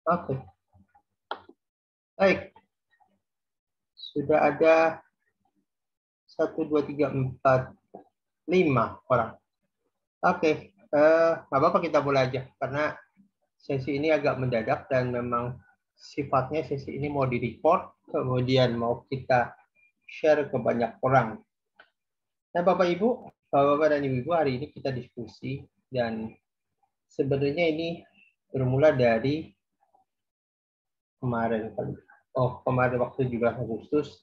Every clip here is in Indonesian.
Oke. Baik. Sudah ada 1, 2, 3, 4, 5 orang. Oke. Nggak apa-apa, kita mulai aja. Karena sesi ini agak mendadak dan memang sifatnya sesi ini mau di-record, kemudian mau kita share ke banyak orang. Nah, Bapak-Bapak dan Ibu-Ibu, hari ini kita diskusi dan sebenarnya ini bermula dari kemarin waktu 17 Agustus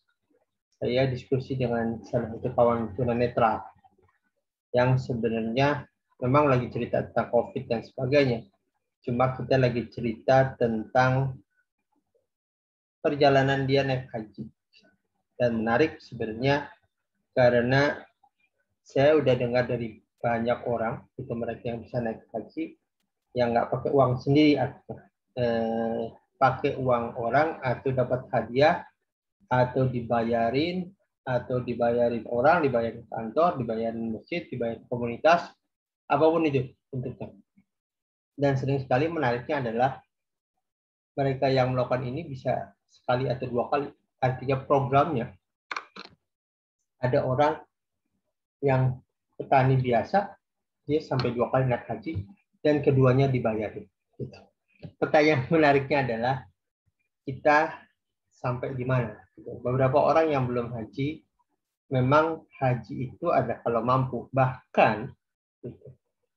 saya diskusi dengan salah satu kawan tunanetra yang sebenarnya memang lagi cerita tentang COVID dan sebagainya. Cuma kita lagi cerita tentang perjalanan dia naik haji. Dan menarik sebenarnya karena saya udah dengar dari banyak orang, itu mereka yang bisa naik haji, yang nggak pakai uang sendiri, pakai uang orang atau dapat hadiah, atau dibayarin orang, dibayarin kantor, dibayarin masjid, dibayarin komunitas, apapun itu bentuknya. Dan sering sekali menariknya adalah mereka yang melakukan ini bisa sekali atau 2 kali. Artinya programnya ada orang yang petani biasa, dia sampai 2 kali naik haji dan keduanya dibayarin. Pertanyaan menariknya adalah kita sampai di mana? Beberapa orang yang belum haji, memang haji itu ada kalau mampu. Bahkan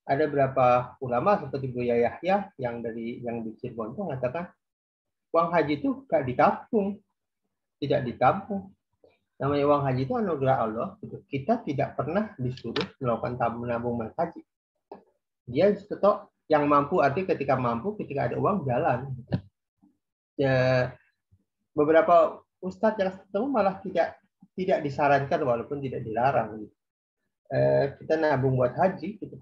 ada beberapa ulama seperti Buya Yahya yang di Cirebon itu mengatakan uang haji itu tidak ditabung. Namanya uang haji itu anugerah Allah. Kita tidak pernah disuruh melakukan menabung haji. Dia tetap yang mampu, artinya ketika mampu, ketika ada uang jalan. Ya, beberapa ustadz yang ketemu malah tidak disarankan walaupun tidak dilarang. Kita nabung buat haji, gitu.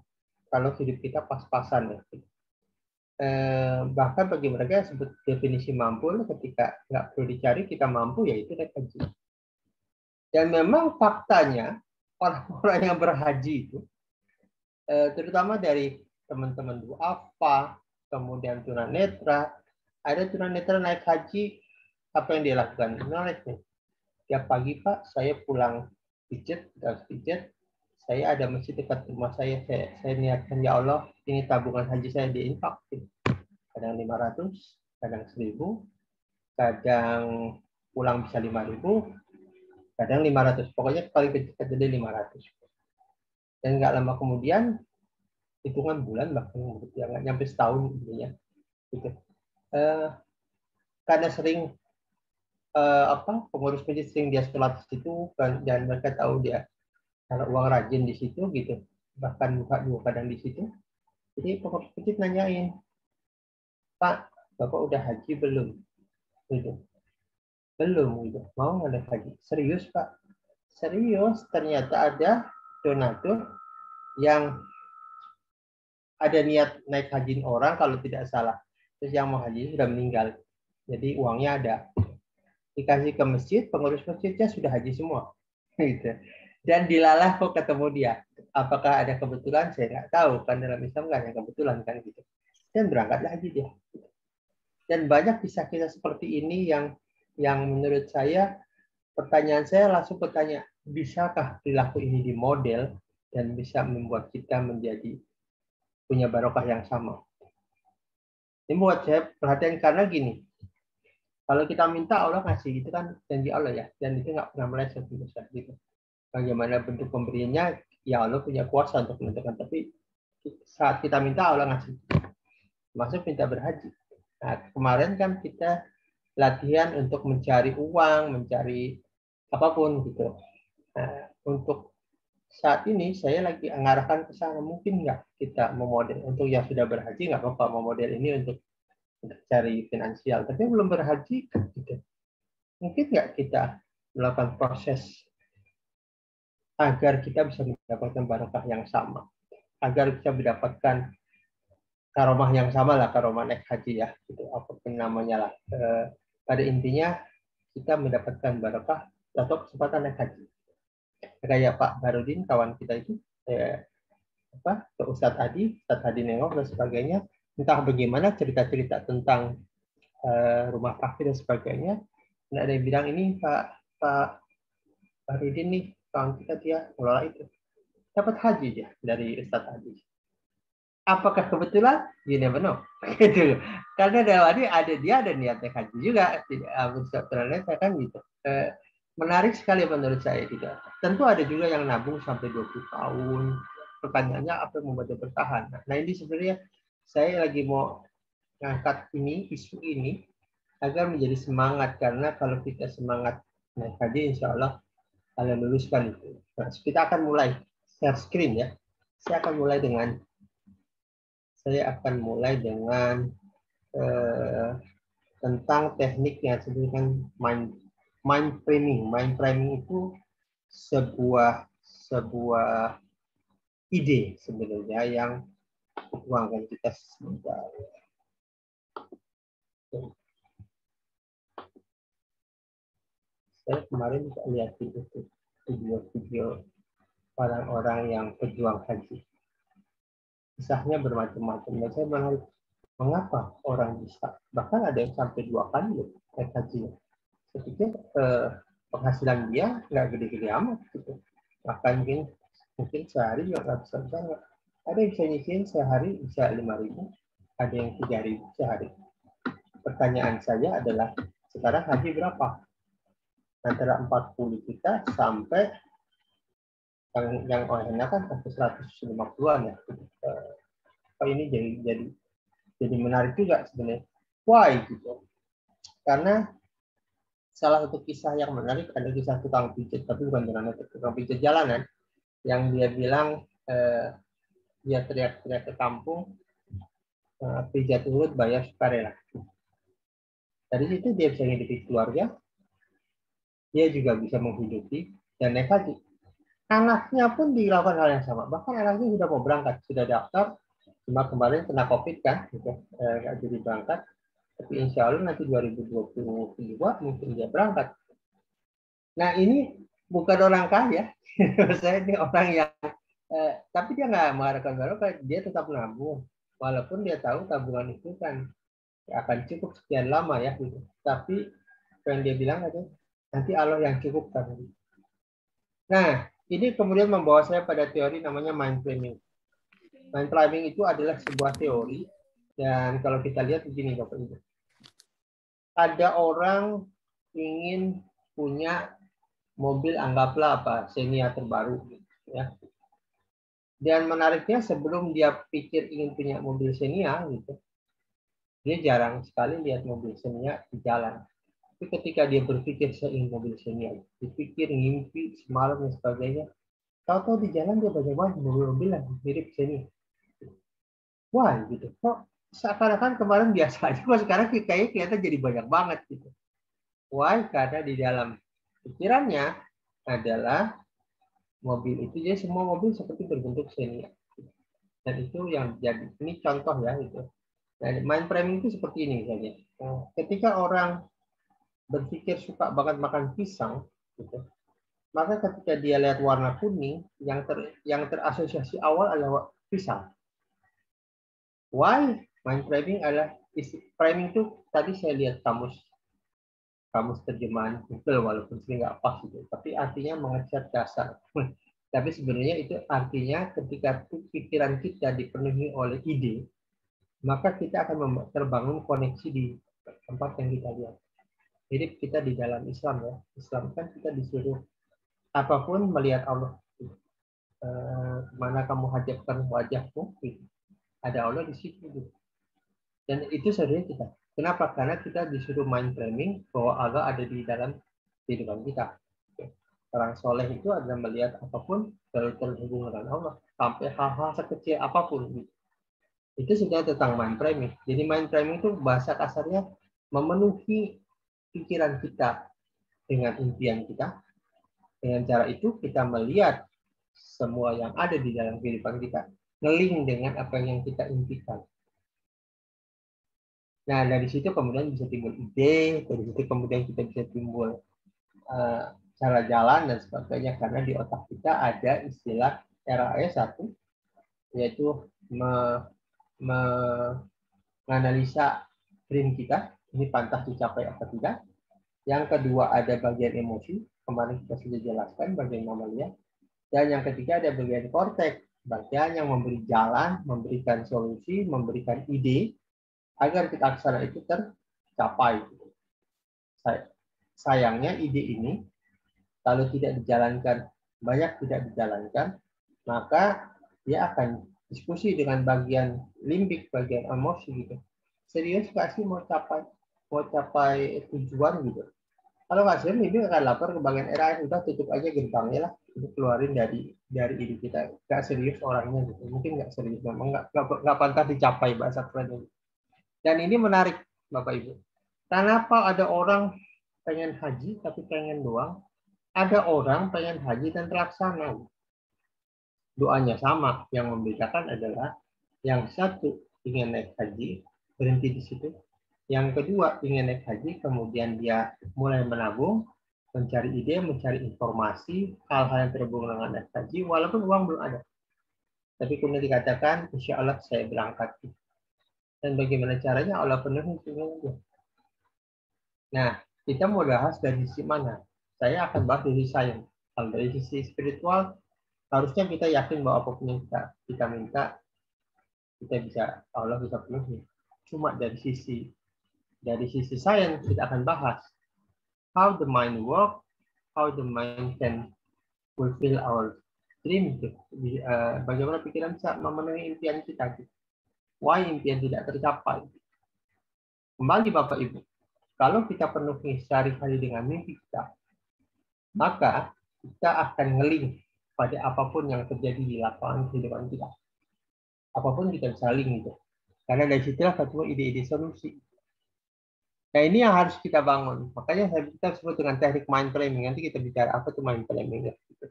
Kalau hidup kita pas-pasan ya. Bahkan bagi mereka yang sebut definisi mampu, ketika nggak perlu dicari kita mampu, yaitu naik haji. Dan memang faktanya orang-orang yang berhaji itu, terutama dari teman-teman duafa, kemudian tunanetra, ada tunanetra naik haji, apa yang dia lakukan? Menarik nih. Tiap pagi, Pak, saya pulang pijet, saya ada masjid dekat rumah saya niatkan, ya Allah, ini tabungan haji saya diinfak. Kadang 500, kadang 1000, kadang pulang bisa 5000, kadang 500. Pokoknya paling kecil jadi 500. Dan nggak lama kemudian, hitungan bulan bahkan nggak nyampe setahun ya. Gitu. Karena sering pengurus masjid sering dia sholat di situ dan mereka tahu dia kalau uang rajin di situ gitu, bahkan buka 2 kadang di situ. Jadi pengurus masjid nanyain, Pak, Bapak udah haji belum? Gitu. Belum gitu. Mau nggak haji? Serius, Pak? Serius. Ternyata ada donatur yang ada niat naik hajiin orang kalau tidak salah. Terus yang mau haji sudah meninggal. Jadi uangnya ada. Dikasih ke masjid, pengurus masjidnya sudah haji semua. Gitu. Dan dilalah kok ketemu dia. Apakah ada kebetulan? Saya nggak tahu. Kan dalam Islam nggak ada kebetulan kan gitu. Dan berangkatlah haji dia. Dan banyak kisah-kisah seperti ini yang menurut saya, pertanyaan saya langsung bertanya, bisakah perilaku ini dimodel dan bisa membuat kita menjadi punya barokah yang sama? Ini buat saya perhatian karena gini, kalau kita minta Allah ngasih, itu kan janji Allah ya, dan itu nggak pernah meleset gitu. Bagaimana bentuk pemberiannya, ya Allah punya kuasa untuk menentukan. Tapi saat kita minta Allah ngasih, masuk minta berhaji. Nah, kemarin kan kita latihan untuk mencari uang, mencari apapun gitu. Nah, untuk saat ini saya lagi mengarahkan ke sana. Mungkin nggak kita memodel untuk yang sudah berhaji, nggak apa-apa memodel ini untuk cari finansial. Tapi belum berhaji, gitu. Mungkin nggak kita melakukan proses agar kita bisa mendapatkan barokah yang sama, agar bisa mendapatkan karomah yang sama lah, karomah naik haji ya, gitu, apapun namanya lah. Pada intinya kita mendapatkan barokah atau kesempatan naik haji. Kayak Pak Barudin, kawan kita itu, Ustadz Hadi Nengok dan sebagainya, entah bagaimana cerita-cerita tentang rumah praktik dan sebagainya. Dan ada yang bilang ini Pak Rudin nih, kawan kita dia ngelola itu. Dapat haji dia dari Ustadz Haji. Apakah kebetulan? You never know. Gitu. Karena dalam dia ada niatnya haji juga. Tidak kan gitu. Menarik sekali menurut saya gitu. Tentu ada juga yang nabung sampai 20 tahun. Pertanyaannya apa yang membuat dia bertahan. Nah ini sebenarnya saya lagi mau ngangkat isu ini agar menjadi semangat, karena kalau kita semangat naik haji, insya Allah kalian luluskan itu. Nah, kita akan mulai share screen ya. Saya akan mulai dengan tentang teknik yang disebut mind framing. Mind framing itu sebuah ide sebenarnya yang dituangkan kita sebentar. Saya kemarin juga lihat itu video-video orang-orang yang pejuang haji. Kisahnya bermacam-macam. Dan saya menarik, mengapa orang bisa, bahkan ada yang sampai 2 kali loh naik haji. Saya pikir penghasilan dia nggak gede-gede amat gitu. Bahkan mungkin sehari juga nggak bisa banget. Ada yang bisa nyisihin sehari bisa 5.000, ada yang 3.000 sehari. Pertanyaan saya adalah, sekarang haji berapa? Antara 40 juta sampai yang enak kan sampai 150-an ya. Ini jadi menarik juga sebenarnya. Why gitu? Karena salah satu kisah yang menarik ada kisah tukang pijat, tapi bukan tukang pijat jalanan, yang dia bilang dia teriak-teriak ke kampung, pijat urut bayar sukarela. Dari situ dia bisa menghidupi keluarga, dia juga bisa menghidupi dan naik haji. Anaknya pun dilakukan hal yang sama. Bahkan anaknya sudah mau berangkat, sudah daftar, cuma kemarin kena COVID kan, gitu, nggak jadi berangkat. Tapi insya Allah nanti 2022 mungkin dia berangkat. Nah ini bukan orang kaya, saya ini orang yang, tapi dia nggak mengharapkan barokah, dia tetap nabung, walaupun dia tahu tabungan itu kan akan cukup sekian lama ya, gitu. Tapi yang dia bilang aja, nanti Allah yang cukupkan. Nah, ini kemudian membawa saya pada teori namanya mind framing. Mind framing itu adalah sebuah teori, dan kalau kita lihat begini Bapak Ibu. Ada orang ingin punya mobil, anggaplah apa, Xenia terbaru ya. Dan menariknya sebelum dia pikir ingin punya mobil Xenia gitu, dia jarang sekali lihat mobil Xenia di jalan. Tapi ketika dia berpikir saya ingin mobil Xenia, dipikir, ngimpi, semalam dan sebagainya, tahu-tahu di jalan dia banyak banget mobil-mobil yang mirip Xenia. Wah gitu, kok seakan-akan kemarin biasa aja, kok sekarang kayaknya kelihatan jadi banyak banget gitu. Why? Karena di dalam pikirannya adalah mobil itu, jadi semua mobil seperti berbentuk Xenia. Dan itu yang jadi, ini contoh ya itu. Nah, mind framing itu seperti ini misalnya. Ketika orang berpikir suka banget makan pisang, gitu, maka ketika dia lihat warna kuning, yang terasosiasi awal adalah pisang. Why? Mind framing adalah, framing itu tadi saya lihat kamus terjemahan Google, walaupun sering nggak pas gitu, tapi artinya mengecat dasar. Tapi sebenarnya itu artinya ketika pikiran kita dipenuhi oleh ide, maka kita akan terbangun koneksi di tempat yang kita lihat. Jadi kita di dalam Islam ya, Islam kan kita disuruh apapun melihat Allah. Mana kamu hadapkan wajahmu, ada Allah di situ. Dan itu sebenarnya kita. Kenapa? Karena kita disuruh mind framing bahwa Allah ada di dalam kehidupan kita. Orang soleh itu adalah melihat apapun selalu terhubung dengan Allah, sampai hal-hal sekecil apapun. Itu sudah tentang mind framing. Jadi mind framing itu bahasa kasarnya memenuhi pikiran kita dengan impian kita. Dengan cara itu kita melihat semua yang ada di dalam kehidupan kita, ngeling dengan apa yang kita impikan. Nah, dari situ kemudian bisa timbul ide, dari situ kemudian kita bisa timbul cara jalan dan sebagainya, karena di otak kita ada istilah RAS 1, yaitu menganalisa dream kita, Ini pantas dicapai atau tidak. Yang kedua ada bagian emosi. Kemarin kita sudah jelaskan bagian mamalia. Dan yang ketiga ada bagian korteks. Bagian yang memberi jalan, memberikan solusi, memberikan ide agar kita aksara itu tercapai. Sayangnya ide ini kalau tidak dijalankan, banyak tidak dijalankan, maka dia akan diskusi dengan bagian limbik, bagian emosi gitu. Serius nggak sih mau capai tujuan gitu. Kalau nggak serius, limbik akan lapor ke bagian RAS, udah tutup aja gerbangnya lah, itu keluarin dari ide kita. Nggak serius orangnya gitu, mungkin nggak serius, memang nggak pantas dicapai bahasa keren ini. Dan ini menarik Bapak Ibu. Kenapa ada orang pengen haji tapi pengen doang? Ada orang pengen haji dan terlaksana. Doanya sama. Yang membedakan adalah yang satu ingin naik haji, berhenti di situ. Yang kedua ingin naik haji, kemudian dia mulai menabung, mencari ide, mencari informasi, hal-hal yang terhubung dengan naik haji, walaupun uang belum ada. Tapi kemudian dikatakan, insya Allah saya berangkat. Dan bagaimana caranya? Allah penuhi semuanya. Nah, kita mau bahas dari sisi mana? Saya akan bahas dari sains. Kalau dari sisi spiritual, harusnya kita yakin bahwa apapun yang kita minta, kita bisa, Allah bisa penuhi. Cuma dari sisi sains kita akan bahas how the mind work, how the mind can fulfill our dream. Bagaimana pikiran bisa memenuhi impian kita. Why impian tidak tercapai. Kembali Bapak Ibu, kalau kita penuhi sehari-hari dengan mimpi kita, maka kita akan ngeling pada apapun yang terjadi di lapangan kehidupan kita. Apapun kita bisa link gitu. Karena dari situlah ketemu ide-ide solusi. Nah ini yang harus kita bangun. Makanya kita sebut dengan teknik mind framing. Nanti kita bicara apa itu mind framing. Gitu.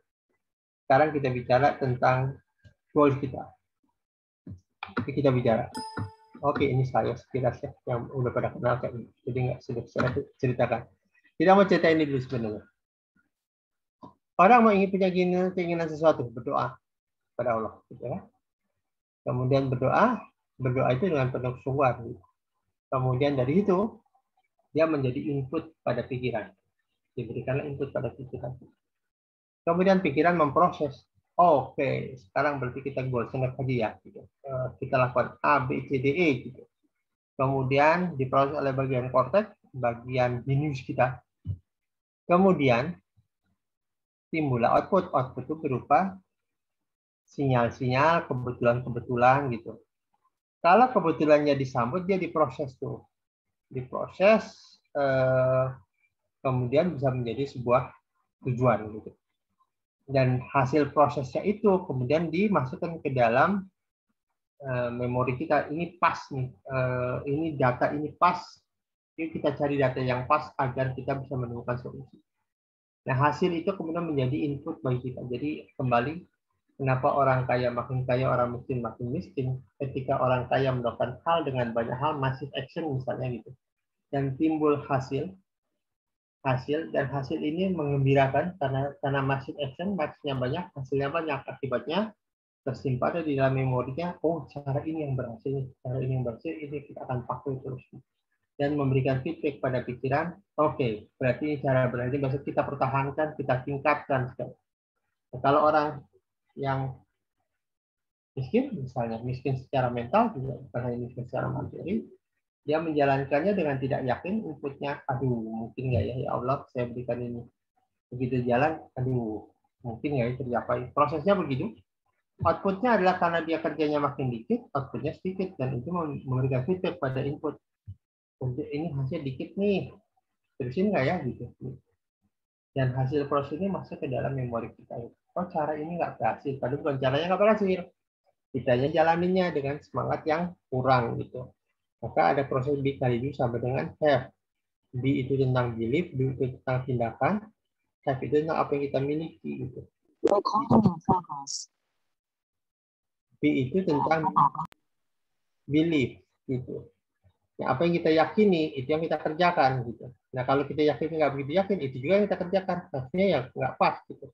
Sekarang kita bicara tentang goal kita. Jadi kita bicara. Oke, ini saya sekilas ya yang udah pada kenal kayak ini. Jadi nggak sudah saya ceritakan. Kita mau cerita ini dulu sebenarnya. Orang mau ingin punya keinginan sesuatu, berdoa pada Allah. Gitu ya. Kemudian berdoa itu dengan penuh kesungguhan. Kemudian dari itu, dia menjadi input pada pikiran. Diberikanlah input pada pikiran. Kemudian pikiran memproses. Oke, sekarang berarti kita goal senang haji ya. Gitu. Kita lakukan A, B, C, D, E. Gitu. Kemudian diproses oleh bagian korteks, bagian binus kita. Kemudian timbullah output. Output itu berupa sinyal-sinyal, kebetulan-kebetulan gitu. Kalau kebetulannya disambut, dia diproses tuh. Diproses, kemudian bisa menjadi sebuah tujuan gitu. Dan hasil prosesnya itu kemudian dimasukkan ke dalam memori kita. Ini pas nih, ini data ini pas. Yuk kita cari data yang pas agar kita bisa menemukan solusi. Nah hasil itu kemudian menjadi input bagi kita. Jadi kembali, kenapa orang kaya makin kaya, orang miskin makin miskin? Ketika orang kaya melakukan hal dengan banyak hal, massive action misalnya gitu, dan timbul hasil dan hasil ini menggembirakan karena massive action, maksudnya banyak, hasilnya banyak, akibatnya tersimpan di dalam memorinya. Oh, cara ini yang berhasil, ini kita akan pakai terus dan memberikan feedback pada pikiran. Oke, berarti ini cara berarti besok kita pertahankan, kita tingkatkan. Nah, kalau orang yang miskin, misalnya miskin secara mental, juga bukan hanya miskin secara materi, dia menjalankannya dengan tidak yakin inputnya, aduh mungkin nggak ya Allah saya berikan ini. Begitu jalan, aduh mungkin nggak ya tercapai. Prosesnya begitu. Outputnya adalah karena dia kerjanya makin dikit, outputnya sedikit, dan itu memberikan feedback pada input. Untuk ini hasil dikit nih, terusin nggak ya gitu. Dan hasil proses ini masuk ke dalam memori kita. Oh cara ini nggak berhasil, padahal bukan caranya nggak berhasil. Kitanya jalaninnya dengan semangat yang kurang gitu. Maka ada proses B kali itu sama dengan have. B itu tentang belief, B itu tentang tindakan, have itu tentang apa yang kita miliki gitu. B itu tentang belief gitu. Nah, apa yang kita yakini itu yang kita kerjakan gitu. Nah kalau kita yakin nggak begitu yakin, itu juga yang kita kerjakan. Hasilnya ya nggak pas gitu.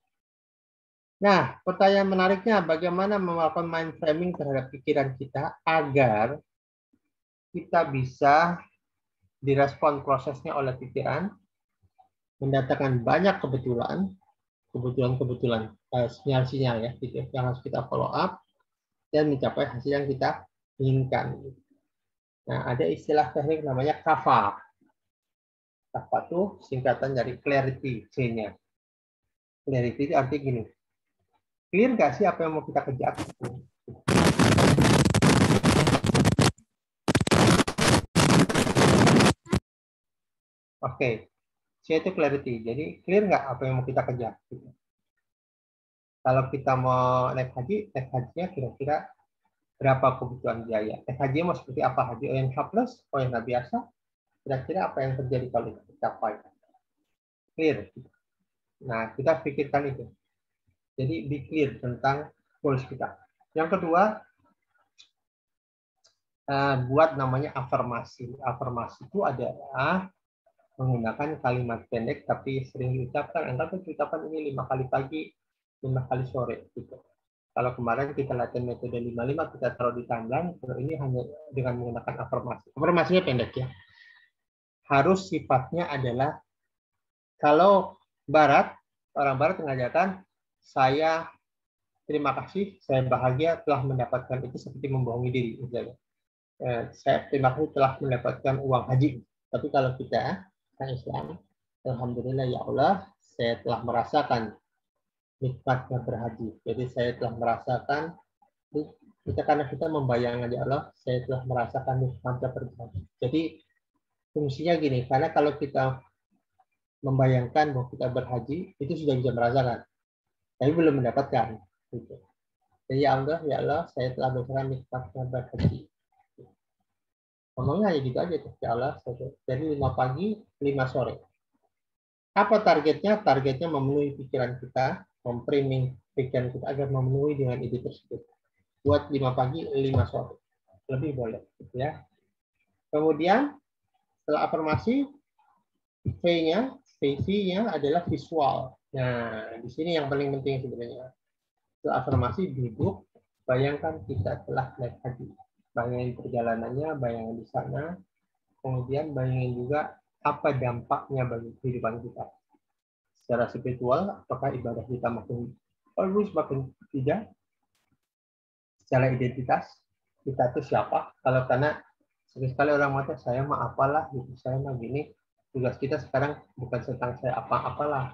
Nah pertanyaan menariknya, bagaimana melakukan mind framing terhadap pikiran kita agar kita bisa direspon prosesnya oleh pikiran, mendatangkan banyak kebetulan, sinyal-sinyal ya, gitu, yang harus kita follow up dan mencapai hasil yang kita inginkan. Nah, ada istilah teknik namanya CAFA. CAFA itu singkatan dari clarity, C-nya. Clarity itu artinya gini, clear nggak sih apa yang mau kita kejar? Oke, C itu clarity. Jadi clear nggak apa yang mau kita kejar? Kalau kita mau naik hajinya kira-kira berapa kebutuhan biaya? Naik haji mau seperti apa? Haji ONH plus, ONH biasa? Kira-kira apa yang terjadi kalau kita capai? Clear. Nah, kita pikirkan itu. Jadi be clear tentang goals kita. Yang kedua, buat namanya afirmasi. Afirmasi itu adalah menggunakan kalimat pendek tapi sering diucapkan. Anggap ucapan ini 5 kali pagi, 5 kali sore. Gitu. Kalau kemarin kita latihan metode 55, kita taruh di timeline. Kalau ini hanya dengan menggunakan afirmasi. Afirmasinya pendek ya. Harus sifatnya adalah, kalau orang Barat mengajarkan, saya terima kasih, saya bahagia telah mendapatkan itu seperti membohongi diri. Misalnya. Saya terima kasih telah mendapatkan uang haji. Tapi kalau kita, Islam, alhamdulillah ya Allah, saya telah merasakan nikmatnya berhaji. Jadi saya telah merasakan, karena kita membayangkan ya Allah, saya telah merasakan nikmatnya berhaji. Jadi fungsinya gini, karena kalau kita membayangkan bahwa kita berhaji, itu sudah bisa merasakan, tapi belum mendapatkan. Gitu. Jadi ya Allah, saya telah merasakan nikmatnya berhaji. Ngomongnya hanya gitu aja tuh, ya Allah. Jadi 5 pagi, 5 sore. Apa targetnya? Targetnya memenuhi pikiran kita, memframing pikiran kita agar memenuhi dengan ide tersebut. Buat 5 pagi, 5 sore. Lebih boleh. Ya. Kemudian, setelah afirmasi, V-nya adalah visual. Nah, di sini yang paling penting sebenarnya. Setelah afirmasi, duduk, bayangkan kita telah naik haji. Bayangin perjalanannya, bayangin di sana, kemudian bayangin juga apa dampaknya bagi kehidupan kita. Secara spiritual, apakah ibadah kita makin bagus, makin tidak? Secara identitas, kita itu siapa? Kalau karena sekali orang mengatakan, saya mah apalah, gitu, saya mah gini. Tugas kita sekarang bukan tentang saya apa-apalah.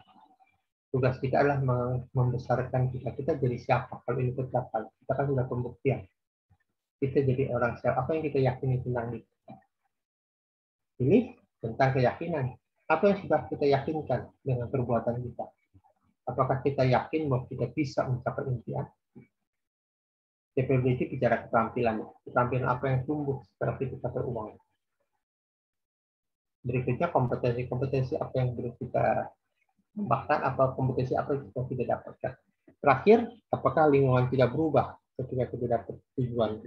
Tugas kita adalah membesarkan kita. Kita jadi siapa? Kalau ini tercapai, kita kan sudah pembuktian. Kita jadi orang siapa? Apa yang kita yakini tentang itu? Ini tentang keyakinan. Apa yang sudah kita yakinkan dengan perbuatan kita? Apakah kita yakin bahwa kita bisa mencapai impian? Capability bicara keterampilan. Keterampilan apa yang tumbuh setelah kita capai uang? Berikutnya kompetensi apa yang belum kita bahkan apa kompetensi apa yang kita tidak dapatkan. Terakhir, apakah lingkungan tidak berubah ketika kita dapat tujuan?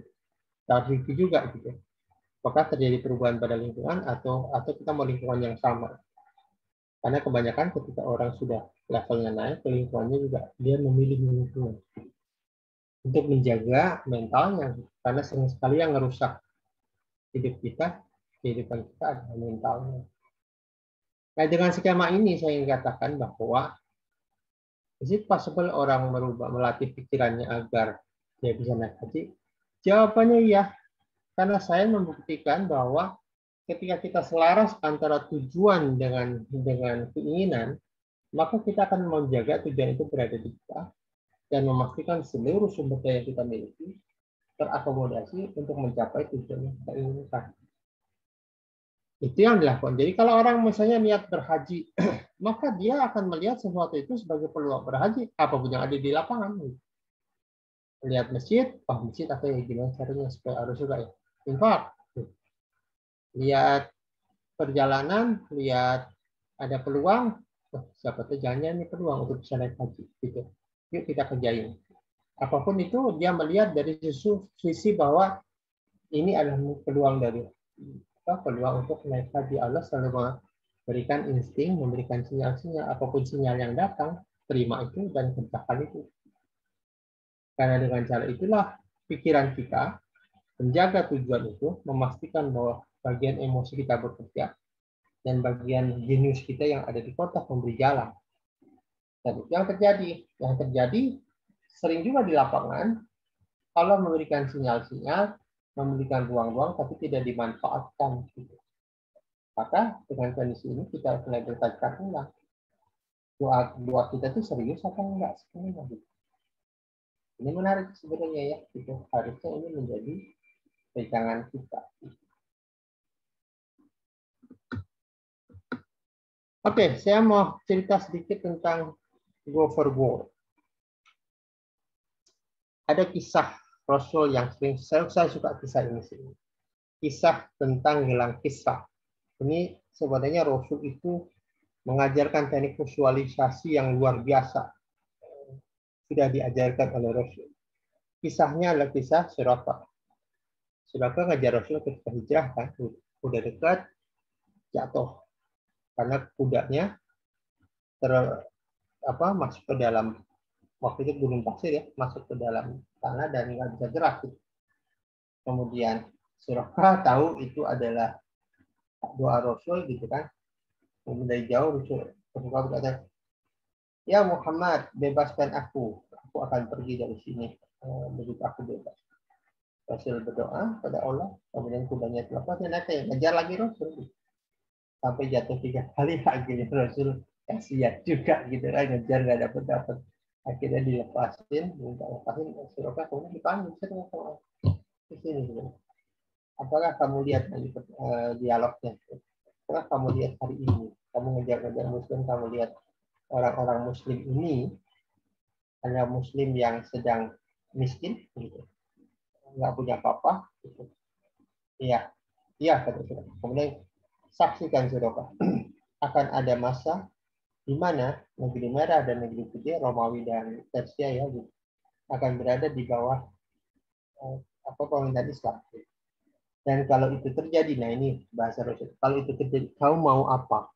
Harus itu juga gitu. Apakah terjadi perubahan pada lingkungan atau kita mau lingkungan yang sama? Karena kebanyakan ketika orang sudah levelnya naik, lingkungannya juga dia memilih lingkungan untuk menjaga mentalnya, karena sering sekali yang merusak hidup kita, kehidupan kita adalah mentalnya. Nah, dengan skema ini saya ingin katakan bahwa is it possible orang melatih pikirannya agar dia bisa naik haji? Jawabannya iya, karena saya membuktikan bahwa ketika kita selaras antara tujuan dengan keinginan, maka kita akan menjaga tujuan itu berada di kita dan memastikan seluruh sumber daya yang kita miliki terakomodasi untuk mencapai tujuan yang kita inginkan. Itu yang dilakukan. Jadi kalau orang misalnya niat berhaji, maka dia akan melihat sesuatu itu sebagai peluang berhaji, apapun yang ada di lapangan. Lihat masjid, masjid apa ya, gimana caranya supaya harus juga ya. Infak. Lihat perjalanan, lihat ada peluang, siapa tahu jangan ini peluang untuk bisa naik haji. Gitu. Yuk kita kerjain. Apapun itu dia melihat dari sisi bahwa ini adalah peluang dari peluang untuk naik haji. Allah selalu memberikan insting, memberikan sinyal-sinyal, apapun sinyal yang datang, terima itu dan kerjakan itu. Karena dengan cara itulah pikiran kita menjaga tujuan itu, memastikan bahwa bagian emosi kita bekerja, dan bagian jenius kita yang ada di kotak memberi jalan. Dan yang terjadi sering juga di lapangan, kalau memberikan sinyal-sinyal, memberikan ruang-ruang, tapi tidak dimanfaatkan. Gitu. Maka dengan kondisi ini kita mulai bertanya ulang, doa kita itu serius apa enggak sebenarnya? Gitu. Ini menarik sebenarnya ya, gitu. Harusnya ini menjadi pegangan kita. Oke, saya mau cerita sedikit tentang go for gold. Ada kisah Rasul yang sering, saya suka kisah ini sih. Kisah tentang gelang Kisra. Ini sebenarnya Rasul itu mengajarkan teknik visualisasi yang luar biasa. Sudah diajarkan oleh Rasul. Kisahnya adalah kisah Suraka. Suraka ngajar Rasul ketika hijrah kan, udah dekat jatuh karena kudanya masuk ke dalam, waktu itu gunung pasir ya, masuk ke dalam tanah dan nggak bisa gerak. Kemudian Suraka tahu itu adalah doa Rasul gitu kan. Kemudian dari jauh Rasul berkata, ya Muhammad, bebaskan aku akan pergi dari sini begitu aku bebas. Rasul berdoa pada Allah, kemudian kudanya terlepas dan ngejar lagi Rasul sampai jatuh 3 kali. Akhirnya Rasul kasihan juga gitu kan, ngejar nggak dapat. Akhirnya dilepasin, minta lepasin, Suraka kemudian dipanggil ke sini. Apakah kamu lihat dialognya? Apakah kamu lihat hari ini? Kamu ngejar-ngejar Muslim, kamu lihat orang-orang Muslim ini ada Muslim yang sedang miskin, gitu, nggak punya apa-apa. Gitu. Iya, kata Suraka. Kemudian saksikan Suraka, akan ada masa di mana negeri merah dan negeri putih, Romawi dan Persia ya, gitu, akan berada di bawah pemerintahan Islam. Dan kalau itu terjadi, nah ini bahasa Rasul, kalau itu terjadi, kamu mau apa?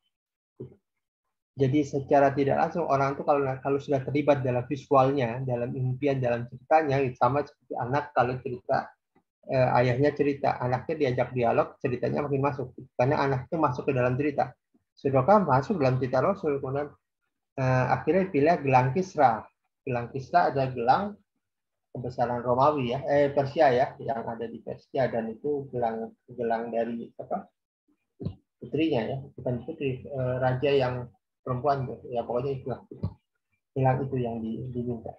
Jadi secara tidak langsung orang itu kalau sudah terlibat dalam visualnya, dalam impian, dalam ceritanya, sama seperti anak kalau cerita ayahnya cerita, anaknya diajak dialog, ceritanya makin masuk karena anaknya masuk ke dalam cerita. Suraka masuk dalam cerita Rasul, kemudian akhirnya pilih gelang Kisra. Gelang Kisra adalah gelang kebesaran Romawi ya, Persia ya, yang ada di Persia, dan itu gelang dari putrinya ya, bukan putri, raja yang perempuan ya, pokoknya itulah gelang itu yang diminta.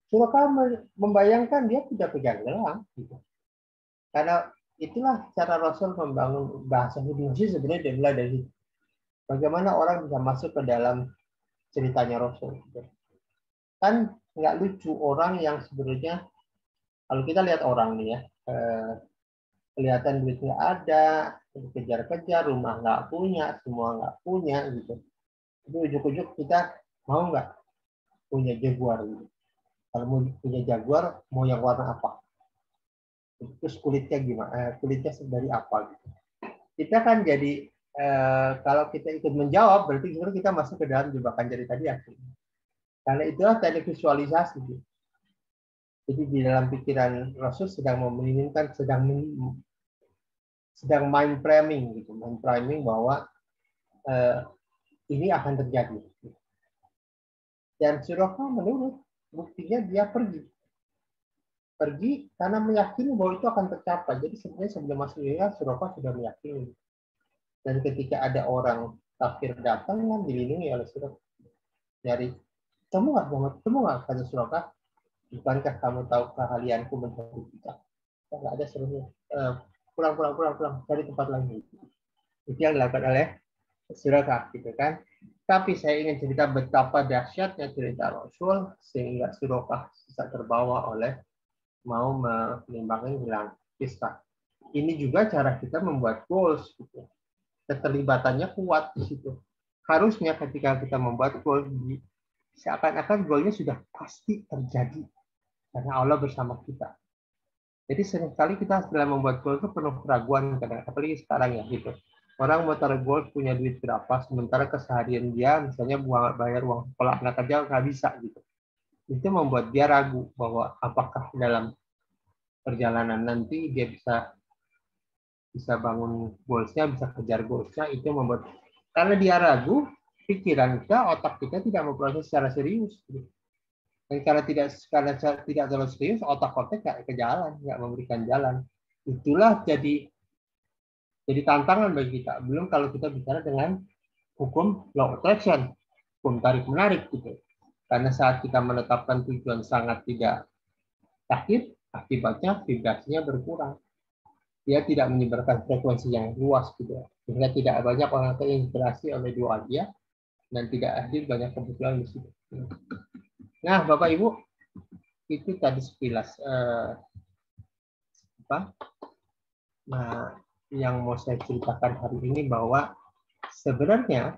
Suraka membayangkan dia tidak pegang gelang gitu. Karena itulah cara Rasul membangun bahasa hipnosis sebenarnya dimulai dari bagaimana orang bisa masuk ke dalam ceritanya Rasul. Kan nggak lucu orang yang sebenarnya, kalau kita lihat orang nih ya, kelihatan duitnya ada, kejar-kejar, rumah nggak punya, semua nggak punya gitu. Itu ujuk-ujuk kita mau nggak punya Jaguar gitu. Kalau mau punya Jaguar, mau yang warna apa? Terus kulitnya gimana? Kulitnya dari apa gitu. Kita kan jadi kalau kita ikut menjawab, berarti sebenarnya kita masuk ke dalam jebakan cerita dia. Karena itulah teknik visualisasi. Gitu. Jadi di dalam pikiran Rasul sedang menginginkan, sedang mind framing gitu, mind framing bahwa ini akan terjadi. Dan Suraka menurut, buktinya dia pergi karena meyakini bahwa itu akan tercapai. Jadi sebenarnya sebelum masuk Islam, Suraka sudah meyakini. Dan ketika ada orang kafir datang, kan dilindungi oleh Suraka. Dari temu nggak kata Suraka, bukankah kamu tahu keahlianku mencari kita? Nggak ada, serunya. Pulang, cari tempat lain. Itu yang dilakukan oleh Suraka, gitu kan. Tapi saya ingin cerita betapa dahsyatnya cerita Rasul sehingga Suraka bisa terbawa oleh mau menimbangkan gelang Kisra. Ini juga cara kita membuat goals, gitu. Keterlibatannya kuat di situ. Harusnya ketika kita membuat goal, seakan-akan goalnya sudah pasti terjadi karena Allah bersama kita. Jadi seringkali kita setelah membuat goal itu penuh keraguan, apalagi sekarang ya gitu. Orang mau taruh goal punya duit berapa, sementara keseharian dia misalnya bayar uang sekolah anak aja nggak bisa gitu. Itu membuat dia ragu bahwa apakah dalam perjalanan nanti dia bisa bisa bangun goalsnya, bisa kejar goalsnya, itu membuat karena dia ragu, pikiran kita, otak kita tidak memproses secara serius. Dan karena tidak terlalu serius, otak-otak nggak ke jalan, nggak memberikan jalan. Itulah jadi tantangan bagi kita. Belum kalau kita bicara dengan hukum law attraction, hukum tarik menarik gitu. Karena saat kita menetapkan tujuan sangat tidak yakin, akibatnya vibrasinya berkurang. Dia tidak menyebarkan frekuensi yang luas gitu. Sehingga tidak banyak orang terinspirasi oleh doa dia dan tidak hadir banyak kebetulan di situ. Nah, Bapak Ibu, itu tadi sekilas Nah, yang mau saya ceritakan hari ini bahwa sebenarnya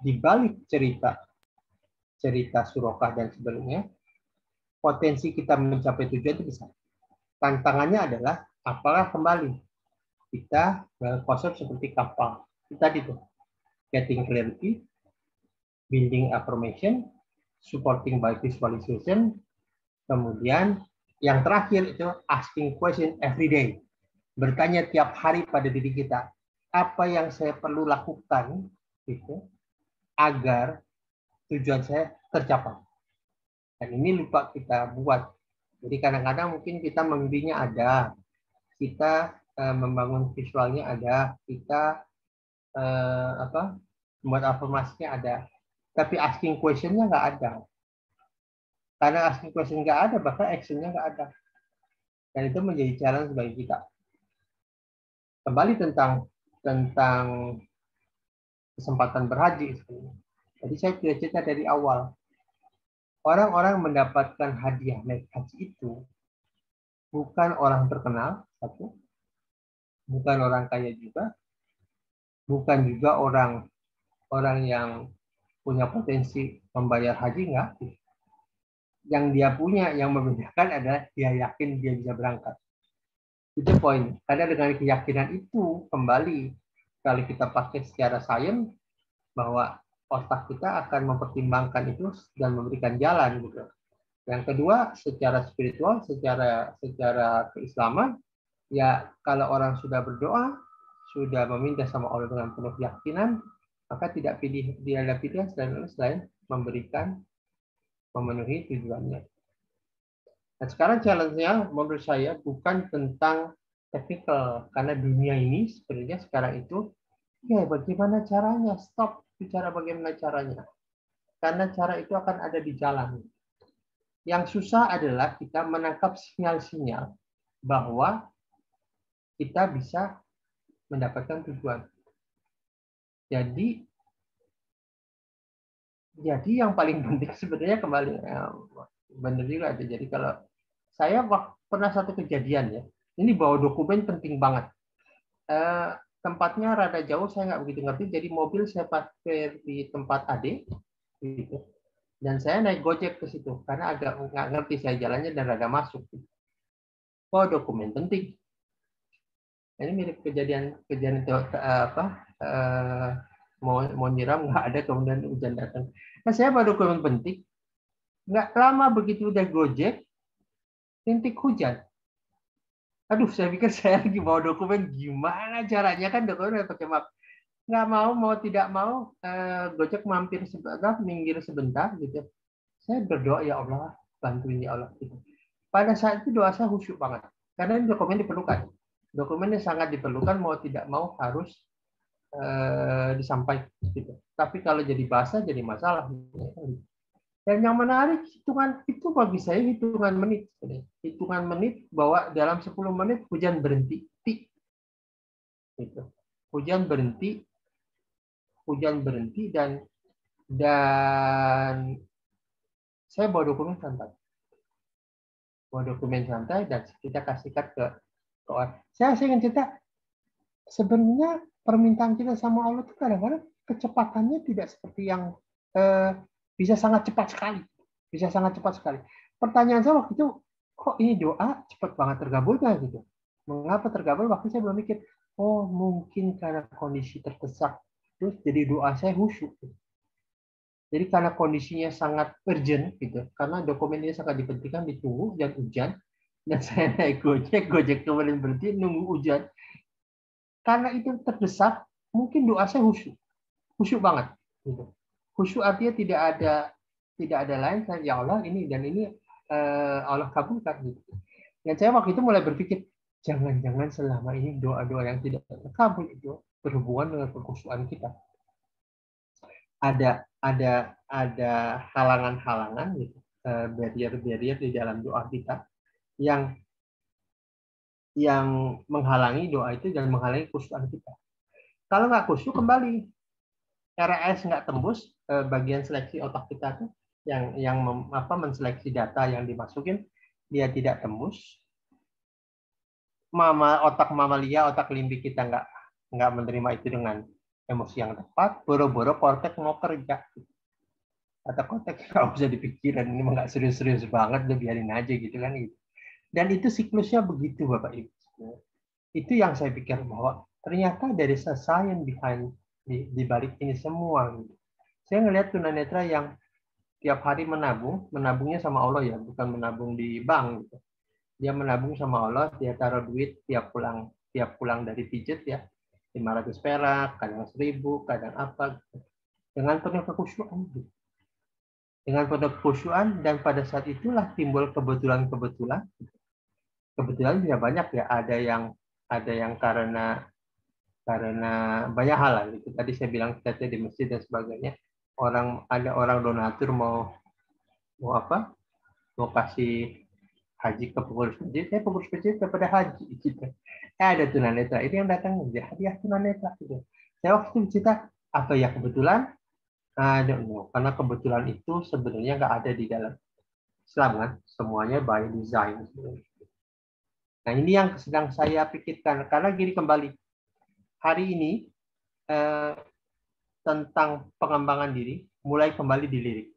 di balik cerita Surokah dan sebelumnya, potensi kita mencapai tujuan itu besar. Tantangannya adalah apakah kembali kita konsep seperti kapal. Tadi itu getting clarity, building affirmation, supporting by visualization, kemudian yang terakhir itu asking question every day. Bertanya tiap hari pada diri kita, apa yang saya perlu lakukan itu agar tujuan saya tercapai. Dan ini lupa kita buat. Jadi kadang-kadang mungkin kita mimpinya ada, kita membangun visualnya ada, kita membuat afirmasinya ada, tapi asking question-nya nggak ada. Karena asking question nggak ada, bahkan action-nya nggak ada. Dan itu menjadi challenge bagi kita. Kembali tentang kesempatan berhaji. Jadi saya sudah cerita dari awal. Orang-orang mendapatkan hadiah naik haji itu bukan orang terkenal, satu, bukan orang kaya juga, bukan juga orang yang punya potensi membayar haji, enggak. Yang dia punya, yang membedakan adalah dia yakin dia bisa berangkat. Itu poin. Karena dengan keyakinan itu, kembali, kalau kita pakai secara sains, bahwa otak kita akan mempertimbangkan itu dan memberikan jalan gitu. Yang kedua, secara spiritual, secara keislaman, ya kalau orang sudah berdoa, sudah meminta sama Allah dengan penuh keyakinan, maka tidak ada pilihan selain memenuhi tujuannya. Nah, sekarang challenge-nya menurut saya bukan tentang technical, karena dunia ini sebenarnya sekarang itu, ya bagaimana caranya, stop bicara bagaimana caranya. Karena cara itu akan ada di jalan. Yang susah adalah kita menangkap sinyal-sinyal bahwa kita bisa mendapatkan tujuan. Jadi yang paling penting sebenarnya kembali benar juga. Jadi kalau saya pernah satu kejadian ya, ini bawa dokumen penting banget. Tempatnya rada jauh, saya nggak begitu ngerti. Jadi mobil saya parkir di tempat adik, gitu. Dan saya naik Gojek ke situ karena agak nggak ngerti saya jalannya dan rada masuk. Oh, dokumen penting. Ini mirip kejadian itu mau nyiram nggak ada, kemudian hujan datang. Nah, saya bawa dokumen penting. Nggak lama begitu udah Gojek, rintik hujan. Aduh, saya pikir saya lagi bawa dokumen, gimana caranya, kan dokumen pakai map. Nggak mau tidak mau, Gojek mampir sebentar, minggir sebentar gitu. Saya berdoa, ya Allah, bantuin ya Allah. Gitu. Pada saat itu doa saya khusyuk banget. Karena ini dokumen diperlukan. Dokumennya sangat diperlukan, mau tidak mau harus disampaikan. Gitu. Tapi kalau jadi bahasa, jadi masalah. Dan yang menarik, hitungan itu bagi saya hitungan menit. Hitungan menit bahwa dalam 10 menit hujan berhenti. Gitu. Hujan berhenti dan saya bawa dokumen santai dan kita kasihkan ke orang. Saya ingin cerita, sebenarnya permintaan kita sama Allah itu kadang-kadang kecepatannya tidak seperti yang bisa sangat cepat sekali. Pertanyaan saya waktu itu, kok ini doa cepat banget tergabulnya gitu. Mengapa tergabul? Waktu saya belum mikir, oh mungkin karena kondisi terdesak, terus jadi doa saya khusyuk. Jadi karena kondisinya sangat urgent gitu, karena dokumen ini sangat dipentingkan, ditunggu dan hujan, dan saya naik Gojek kemudian berhenti nunggu hujan. karena itu terdesak, mungkin doa saya khusyuk banget. Gitu. Khusyuk artinya tidak ada lain, ya Allah ini dan ini Allah kabulkan. Gitu. Dan saya waktu itu mulai berpikir, jangan-jangan selama ini doa-doa yang tidak terkabul itu berhubungan dengan kekhusyukan kita. Ada halangan-halangan, gitu, barrier-barrier di dalam doa kita yang menghalangi doa itu dan menghalangi khusyukan kita. Kalau nggak khusyuk, kembali RAS nggak tembus, bagian seleksi otak kita tuh yang menseleksi data yang dimasukin, dia tidak tembus. Otak mamalia, otak limbik kita nggak menerima itu dengan emosi yang tepat, boro-boro korteks mau kerja. Atau korteks nggak usah dipikirin, ini nggak serius-serius banget, udah biarin aja gitu kan. Gitu. Dan itu siklusnya begitu, Bapak Ibu. Itu yang saya pikir bahwa ternyata dari science behind di balik ini semua. Gitu. Saya ngelihat tunanetra yang tiap hari menabungnya sama Allah ya, bukan menabung di bank. Gitu. Dia menabung sama Allah, dia taruh duit tiap pulang dari pijet ya, 500 perak, kadang 1000, kadang apa, dengan penuh kekhusyuan. Dengan penuh kekhusyuan, dan pada saat itulah timbul kebetulan bisa banyak ya, ada yang karena banyak hal lah. Gitu. Tadi saya bilang kita di masjid dan sebagainya, ada orang donatur mau kasih haji ke pengurus masjid, pengurus masjid kepada haji gitu. Ada tunanetra itu yang datang, hadiah tunanetra gitu. Saya waktu itu cerita, apa ya kebetulan? I don't know, karena kebetulan itu sebenarnya nggak ada di dalam Islam kan, semuanya by design. Nah ini yang sedang saya pikirkan, karena gini kembali, hari ini tentang pengembangan diri mulai kembali dilirik.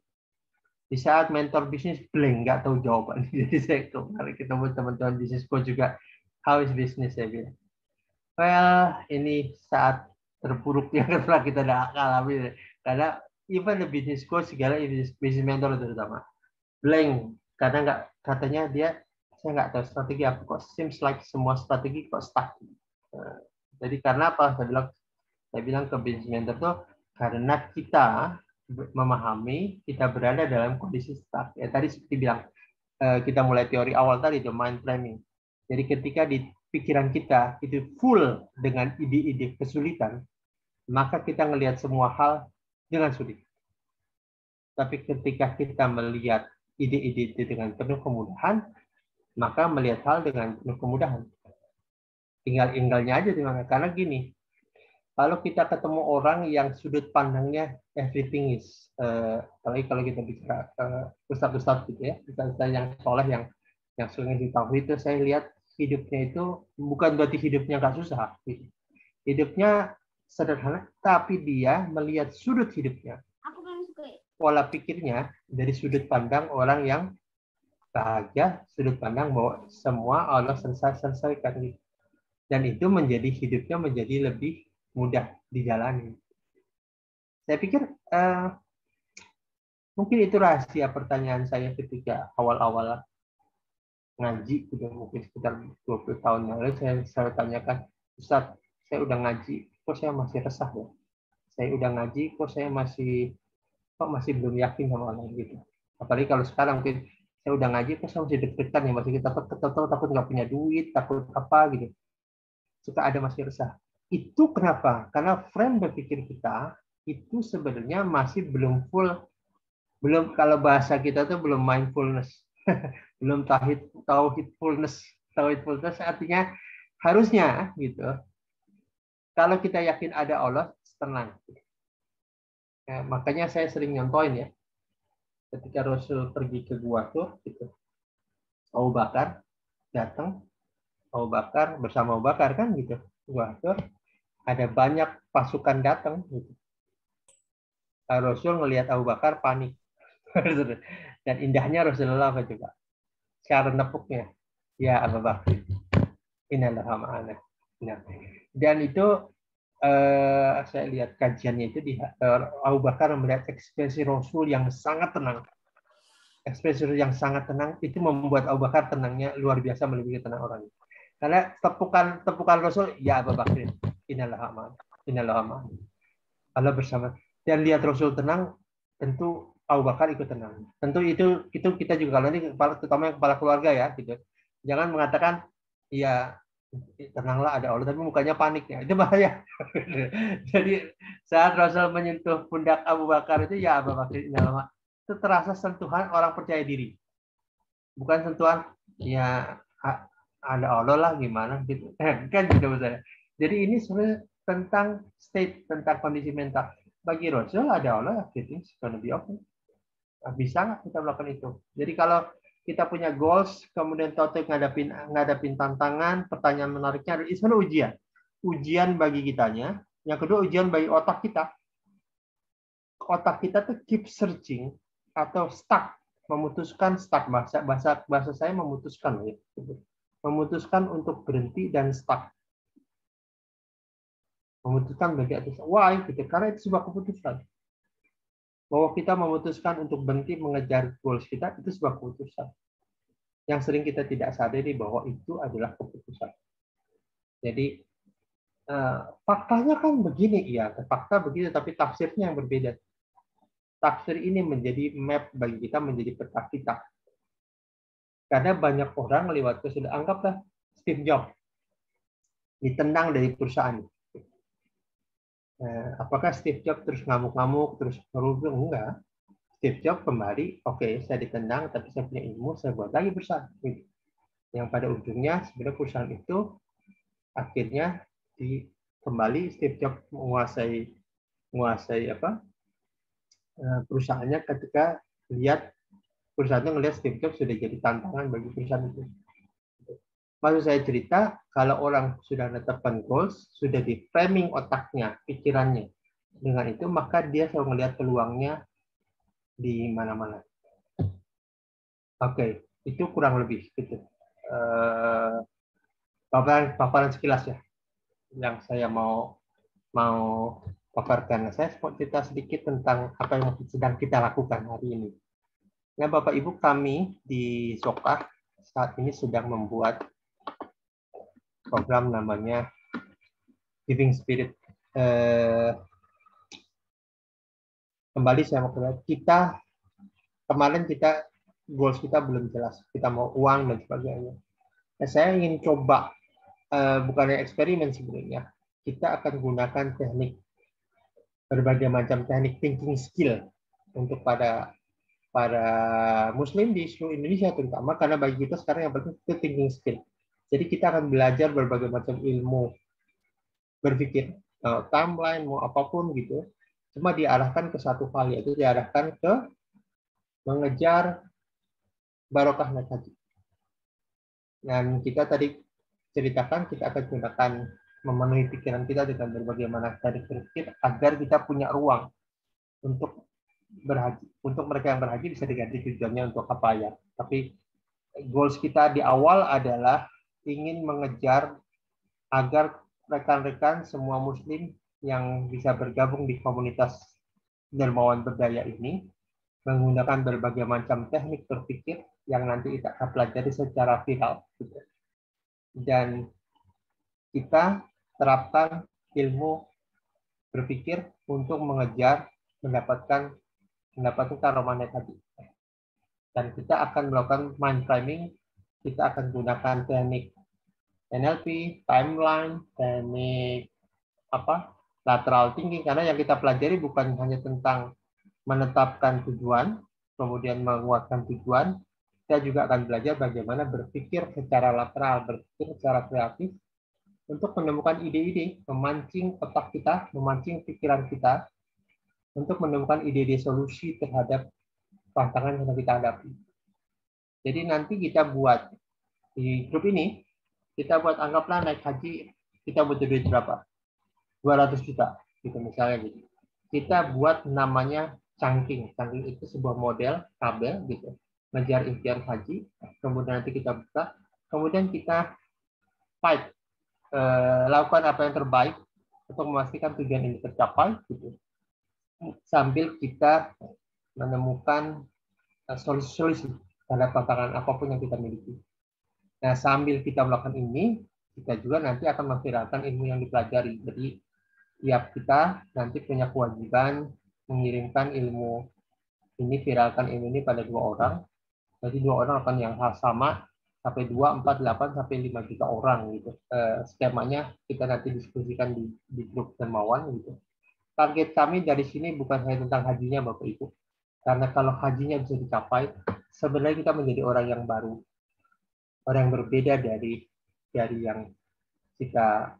Di saat mentor bisnis blank, nggak tahu jawaban. Jadi saya kemarin ketemu teman-teman bisnis coach juga, how is business, saya bilang. Well, ini saat terburuk yang pernah kita alami. Karena even the business coach, segala business mentor terutama blank. Karena nggak, katanya saya nggak tahu strategi apa, kok seems like semua strategi kok stuck. Jadi karena apa? Saya bilang ke business mentor tuh, karena kita memahami kita berada dalam kondisi stuck. Ya tadi seperti bilang, kita mulai teori awal tadi itu mind framing. Jadi ketika di pikiran kita itu full dengan ide-ide kesulitan, maka kita melihat semua hal dengan sulit. Tapi ketika kita melihat ide-ide itu dengan penuh kemudahan, maka melihat hal dengan penuh kemudahan. Tinggal-tinggalnya aja di mana. Karena gini, kalau kita ketemu orang yang sudut pandangnya everything is, apalagi kalau kita bicara ustadz-ustadz gitu ya, ustadz yang soleh yang sering ditahu itu, saya lihat hidupnya itu bukan berarti hidupnya nggak susah. Hidupnya sederhana, tapi dia melihat sudut hidupnya, pola pikirnya dari sudut pandang orang yang bahagia, sudut pandang bahwa semua Allah selesaikan. Dan itu menjadi hidupnya menjadi lebih mudah dijalani. Saya pikir mungkin itu rahasia pertanyaan saya ketika awal-awal ngaji, sudah mungkin sekitar 20 tahun yang lalu, saya tanyakan, Ustaz, saya udah ngaji, kok saya masih resah ya? Saya udah ngaji, kok saya masih belum yakin sama Allah gitu. Apalagi kalau sekarang mungkin saya udah ngaji, kok saya masih deg-degan ya, masih takut nggak punya duit, takut apa gitu. Suka ada masih resah. Itu kenapa? Karena frame berpikir kita itu sebenarnya masih belum full, kalau bahasa kita tuh belum mindfulness, belum tauhidfulness artinya harusnya gitu. Kalau kita yakin ada Allah, tenang. Ya, makanya saya sering nyontoin ya, ketika Rasul pergi ke gua tuh, gitu, Abu Bakar datang, Abu Bakar bersama Abu Bakar kan gitu, gua tuh ada banyak pasukan datang gitu. Rasul ngelihat Abu Bakar panik. Dan indahnya Rasulullah juga. Cara nepuknya, ya Abu Bakar, innallah ma'ana. Nah, dan itu saya lihat kajiannya itu di Abu Bakar melihat ekspresi Rasul yang sangat tenang. Ekspresi yang sangat tenang itu membuat Abu Bakar tenangnya luar biasa, melebihi tenang orang. Karena tepukan Rasul, ya Abu Bakar. Innalillah aman. Innalillah aman. Allah bersama. Dan lihat Rasul tenang, tentu Abu Bakar ikut tenang. Tentu itu kita juga kalau ini terutama kepala keluarga ya, gitu. Jangan mengatakan ya tenanglah ada Allah, tapi mukanya panik ya, itu bahaya. Jadi saat Rasul menyentuh pundak Abu Bakar itu ya Abu Bakar itu terasa sentuhan orang percaya diri, bukan sentuhan ya ada Allah lah gimana gitu kan gitu misalnya. Jadi ini sebenarnya tentang state, tentang kondisi mental. Bagi Rasul ada Allah, it's gonna be okay. Bisa nggak kita melakukan itu? Jadi kalau kita punya goals, kemudian topik ngadapin tantangan, pertanyaan menariknya, itu sebenarnya ujian. Ujian bagi kitanya. Yang kedua ujian bagi otak kita. Otak kita tuh keep searching atau stuck, memutuskan stuck, bahasa saya memutuskan ya. Memutuskan untuk berhenti dan stuck. Memutuskan bagi atas. Why? Gitu. Karena itu sebuah keputusan. Bahwa kita memutuskan untuk berhenti mengejar goals kita, itu sebuah keputusan. Yang sering kita tidak sadari bahwa itu adalah keputusan. Jadi, faktanya kan begini, ya, fakta begitu, tapi tafsirnya yang berbeda. Tafsir ini menjadi map bagi kita, menjadi peta kita. Karena banyak orang lewat sudah anggaplah Steve Jobs ditendang dari perusahaan. Apakah Steve Jobs terus ngamuk-ngamuk, terus merubah? Enggak. Steve Jobs kembali, oke, saya ditendang, tapi saya punya ilmu, saya buat lagi perusahaan. Yang pada ujungnya sebenarnya perusahaan itu akhirnya kembali Steve Jobs menguasai perusahaannya ketika lihat perusahaannya melihat Steve Jobs sudah jadi tantangan bagi perusahaan itu. Maksud saya cerita, kalau orang sudah menetapkan goals, sudah di framing otaknya, pikirannya dengan itu, maka dia selalu melihat peluangnya di mana-mana. Oke, itu kurang lebih gitu. Paparan sekilas ya, yang saya mau paparkan. Saya mau cerita sedikit tentang apa yang sedang kita lakukan hari ini. Nah, Bapak Ibu, kami di Sokah saat ini sedang membuat program namanya Giving Spirit. Kembali saya mau kita kemarin goals kita belum jelas. Kita mau uang dan sebagainya. Nah, saya ingin coba bukannya eksperimen sebenarnya. Kita akan gunakan berbagai macam teknik thinking skill untuk para Muslim di seluruh Indonesia terutama, karena bagi kita sekarang yang penting itu thinking skill. Jadi kita akan belajar berbagai macam ilmu berpikir, timeline mau apapun gitu, cuma diarahkan ke satu hal, yaitu diarahkan ke mengejar barokah naik haji. Dan kita tadi ceritakan kita akan gunakan memenuhi pikiran kita dengan berbagai macam teknik berpikir agar kita punya ruang untuk berhaji. Untuk mereka yang berhaji bisa diganti tujuannya untuk apa ya. Tapi goals kita di awal adalah ingin mengejar agar rekan-rekan semua Muslim yang bisa bergabung di komunitas dermawan berdaya ini menggunakan berbagai macam teknik berpikir yang nanti kita akan pelajari secara viral. Dan kita terapkan ilmu berpikir untuk mengejar mendapatkan karomanet tadi. Dan kita akan melakukan mind framing, kita akan gunakan teknik NLP, timeline, teknik lateral thinking, karena yang kita pelajari bukan hanya tentang menetapkan tujuan, kemudian menguatkan tujuan, kita juga akan belajar bagaimana berpikir secara lateral, berpikir secara kreatif, untuk menemukan ide-ide, memancing otak kita, memancing pikiran kita, untuk menemukan ide-ide solusi terhadap tantangan yang kita hadapi. Jadi nanti kita buat di grup ini, kita buat anggaplah naik haji, kita butuh duit berapa? 200 juta, gitu misalnya gitu. Kita buat namanya chunking. Chunking itu sebuah model tabel gitu. Ngejar impian haji, kemudian nanti kita buka, kemudian kita fight, lakukan apa yang terbaik untuk memastikan tujuan ini tercapai gitu. Sambil kita menemukan solusi terhadap tantangan apapun yang kita miliki. Nah, sambil kita melakukan ini, kita juga nanti akan memviralkan ilmu yang dipelajari. Jadi tiap kita nanti punya kewajiban mengirimkan ilmu ini, viralkan ilmu ini pada 2 orang. Jadi 2 orang akan yang hal sama sampai 2, 4, 8 sampai 5 juta orang gitu. Skemanya kita nanti diskusikan di grup dermawan gitu. Target kami dari sini bukan hanya tentang hajinya Bapak Ibu. Karena kalau hajinya bisa dicapai, sebenarnya kita menjadi orang yang baru. Orang yang berbeda dari yang kita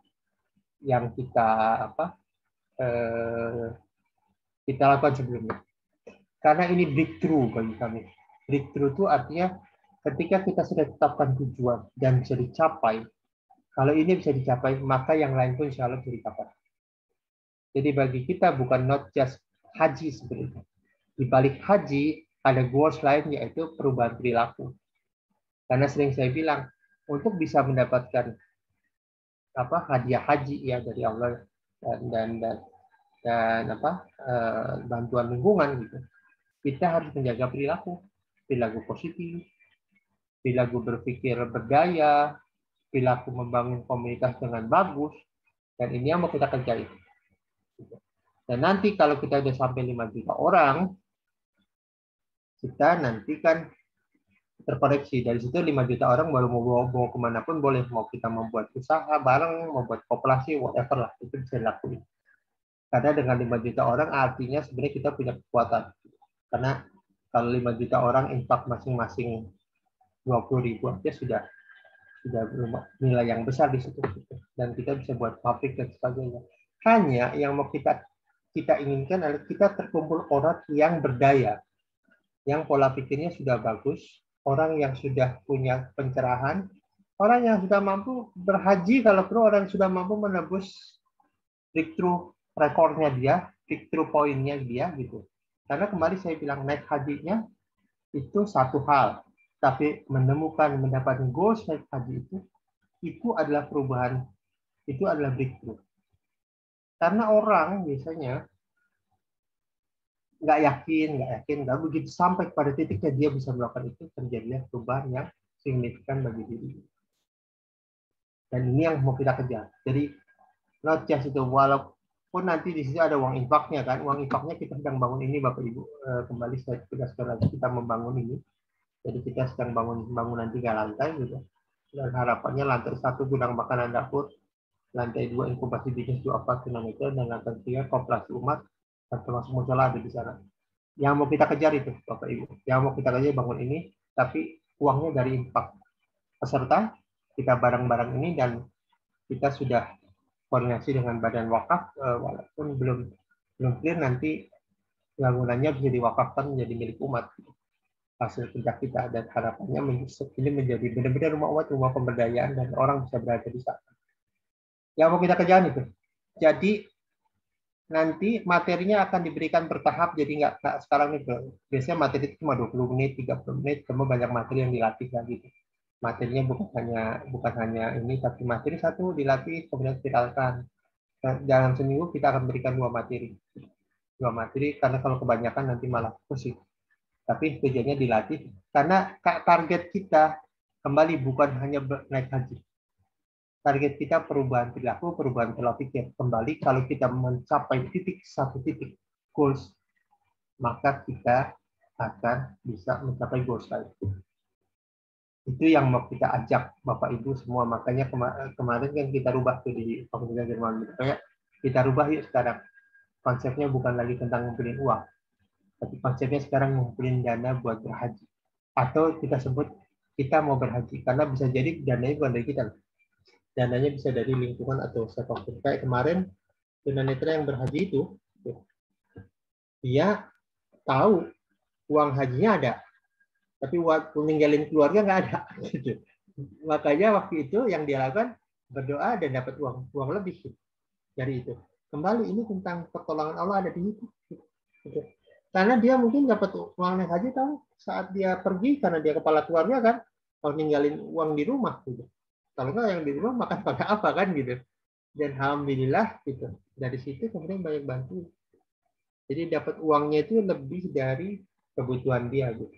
kita lakukan sebelumnya. Karena ini breakthrough bagi kami. Breakthrough itu artinya ketika kita sudah tetapkan tujuan dan bisa dicapai, kalau ini bisa dicapai, maka yang lain pun insya Allah bisa dicapai. Jadi bagi kita bukan not just haji sebenarnya. Di balik haji ada goals lain, yaitu perubahan perilaku. Karena sering saya bilang, untuk bisa mendapatkan hadiah haji ya dari Allah dan bantuan lingkungan gitu, kita harus menjaga perilaku positif, perilaku berpikir berdaya, perilaku membangun komunitas dengan bagus, dan ini yang mau kita kerjain. Dan nanti kalau kita udah sampai 5 juta orang, kita nanti kan terkoreksi. Dari situ 5 juta orang baru mau bawa kemanapun boleh. Mau kita membuat usaha bareng, membuat koperasi, whatever lah. Itu bisa dilakuin. Karena dengan 5 juta orang artinya sebenarnya kita punya kekuatan. Karena kalau 5 juta orang infak masing-masing 20.000 aja sudah nilai yang besar di situ. Dan kita bisa buat pabrik dan sebagainya. Hanya yang mau kita inginkan adalah kita terkumpul orang yang berdaya, yang pola pikirnya sudah bagus, orang yang sudah punya pencerahan, orang yang sudah mampu berhaji, kalau perlu orang yang sudah mampu menebus breakthrough rekornya dia, breakthrough poinnya dia gitu. Karena kembali saya bilang naik hajinya itu satu hal, tapi mendapatkan goals naik haji itu adalah perubahan, itu adalah breakthrough. Karena orang biasanya nggak yakin, nggak begitu sampai pada titiknya dia bisa melakukan itu, terjadinya perubahan yang signifikan bagi diri. Dan ini yang mau kita kejar. Jadi not just itu, walaupun nanti di situ ada uang infaknya kan, uang infaknya kita sedang bangun ini Bapak Ibu. Kembali saya tegaskan lagi, kita membangun ini. Jadi kita sedang bangun bangunan 3 lantai gitu. Dan harapannya lantai 1 gudang makanan dapur, lantai 2 inkubasi bisnis 2 apartemen itu, dan lantai 3 koperasi umat, dan termasuk musola ada di sana. Yang mau kita kejar itu, Bapak Ibu. Yang mau kita kejar bangun ini, tapi uangnya dari infak peserta, kita bareng-bareng ini, dan kita sudah koordinasi dengan badan wakaf, walaupun belum clear nanti bangunannya bisa diwakafkan menjadi milik umat. Hasil kerja kita, dan harapannya ini menjadi benar-benar rumah umat, rumah pemberdayaan, dan orang bisa berada di sana. Yang mau kita kejar itu. Jadi nanti materinya akan diberikan bertahap, jadi nggak sekarang itu. Biasanya materi itu cuma 20 menit, 30 menit, cuma banyak materi yang dilatih lagi. Materinya bukan hanya ini, tapi materi satu dilatih, kemudian viralkan. Dalam seminggu kita akan berikan 2 materi. 2 materi, karena kalau kebanyakan nanti malah pusing. Tapi tujuannya dilatih, karena target kita kembali bukan hanya naik haji. Target kita perubahan perilaku, perubahan pola pikir. Kembali kalau kita mencapai satu titik goals, maka kita akan bisa mencapai goals lain. Itu yang mau kita ajak Bapak Ibu semua. Makanya kemarin kan kita rubah tuh di Fakultas Jerman. Kita rubah yuk sekarang. Konsepnya bukan lagi tentang ngumpulin uang, tapi konsepnya sekarang ngumpulin dana buat berhaji. Atau kita sebut kita mau berhaji, karena bisa jadi dananya bukan dari kita. Dananya bisa dari lingkungan atau siapapun. Kayak kemarin tunanetra yang berhaji itu, dia tahu uang hajinya ada, tapi waktu ninggalin keluarga nggak ada. Gitu. Makanya waktu itu yang dia lakukan berdoa dan dapat uang lebih dari itu. Kembali ini tentang pertolongan Allah ada di itu. Gitu. Karena dia mungkin dapat uang naik haji tahu saat dia pergi, karena dia kepala keluarga kan, kalau ninggalin uang di rumah gitu. Kalau nggak yang di rumah makan pakai apa kan gitu. Dan alhamdulillah gitu. Dari situ kemudian banyak bantu. Jadi dapat uangnya itu lebih dari kebutuhan dia gitu.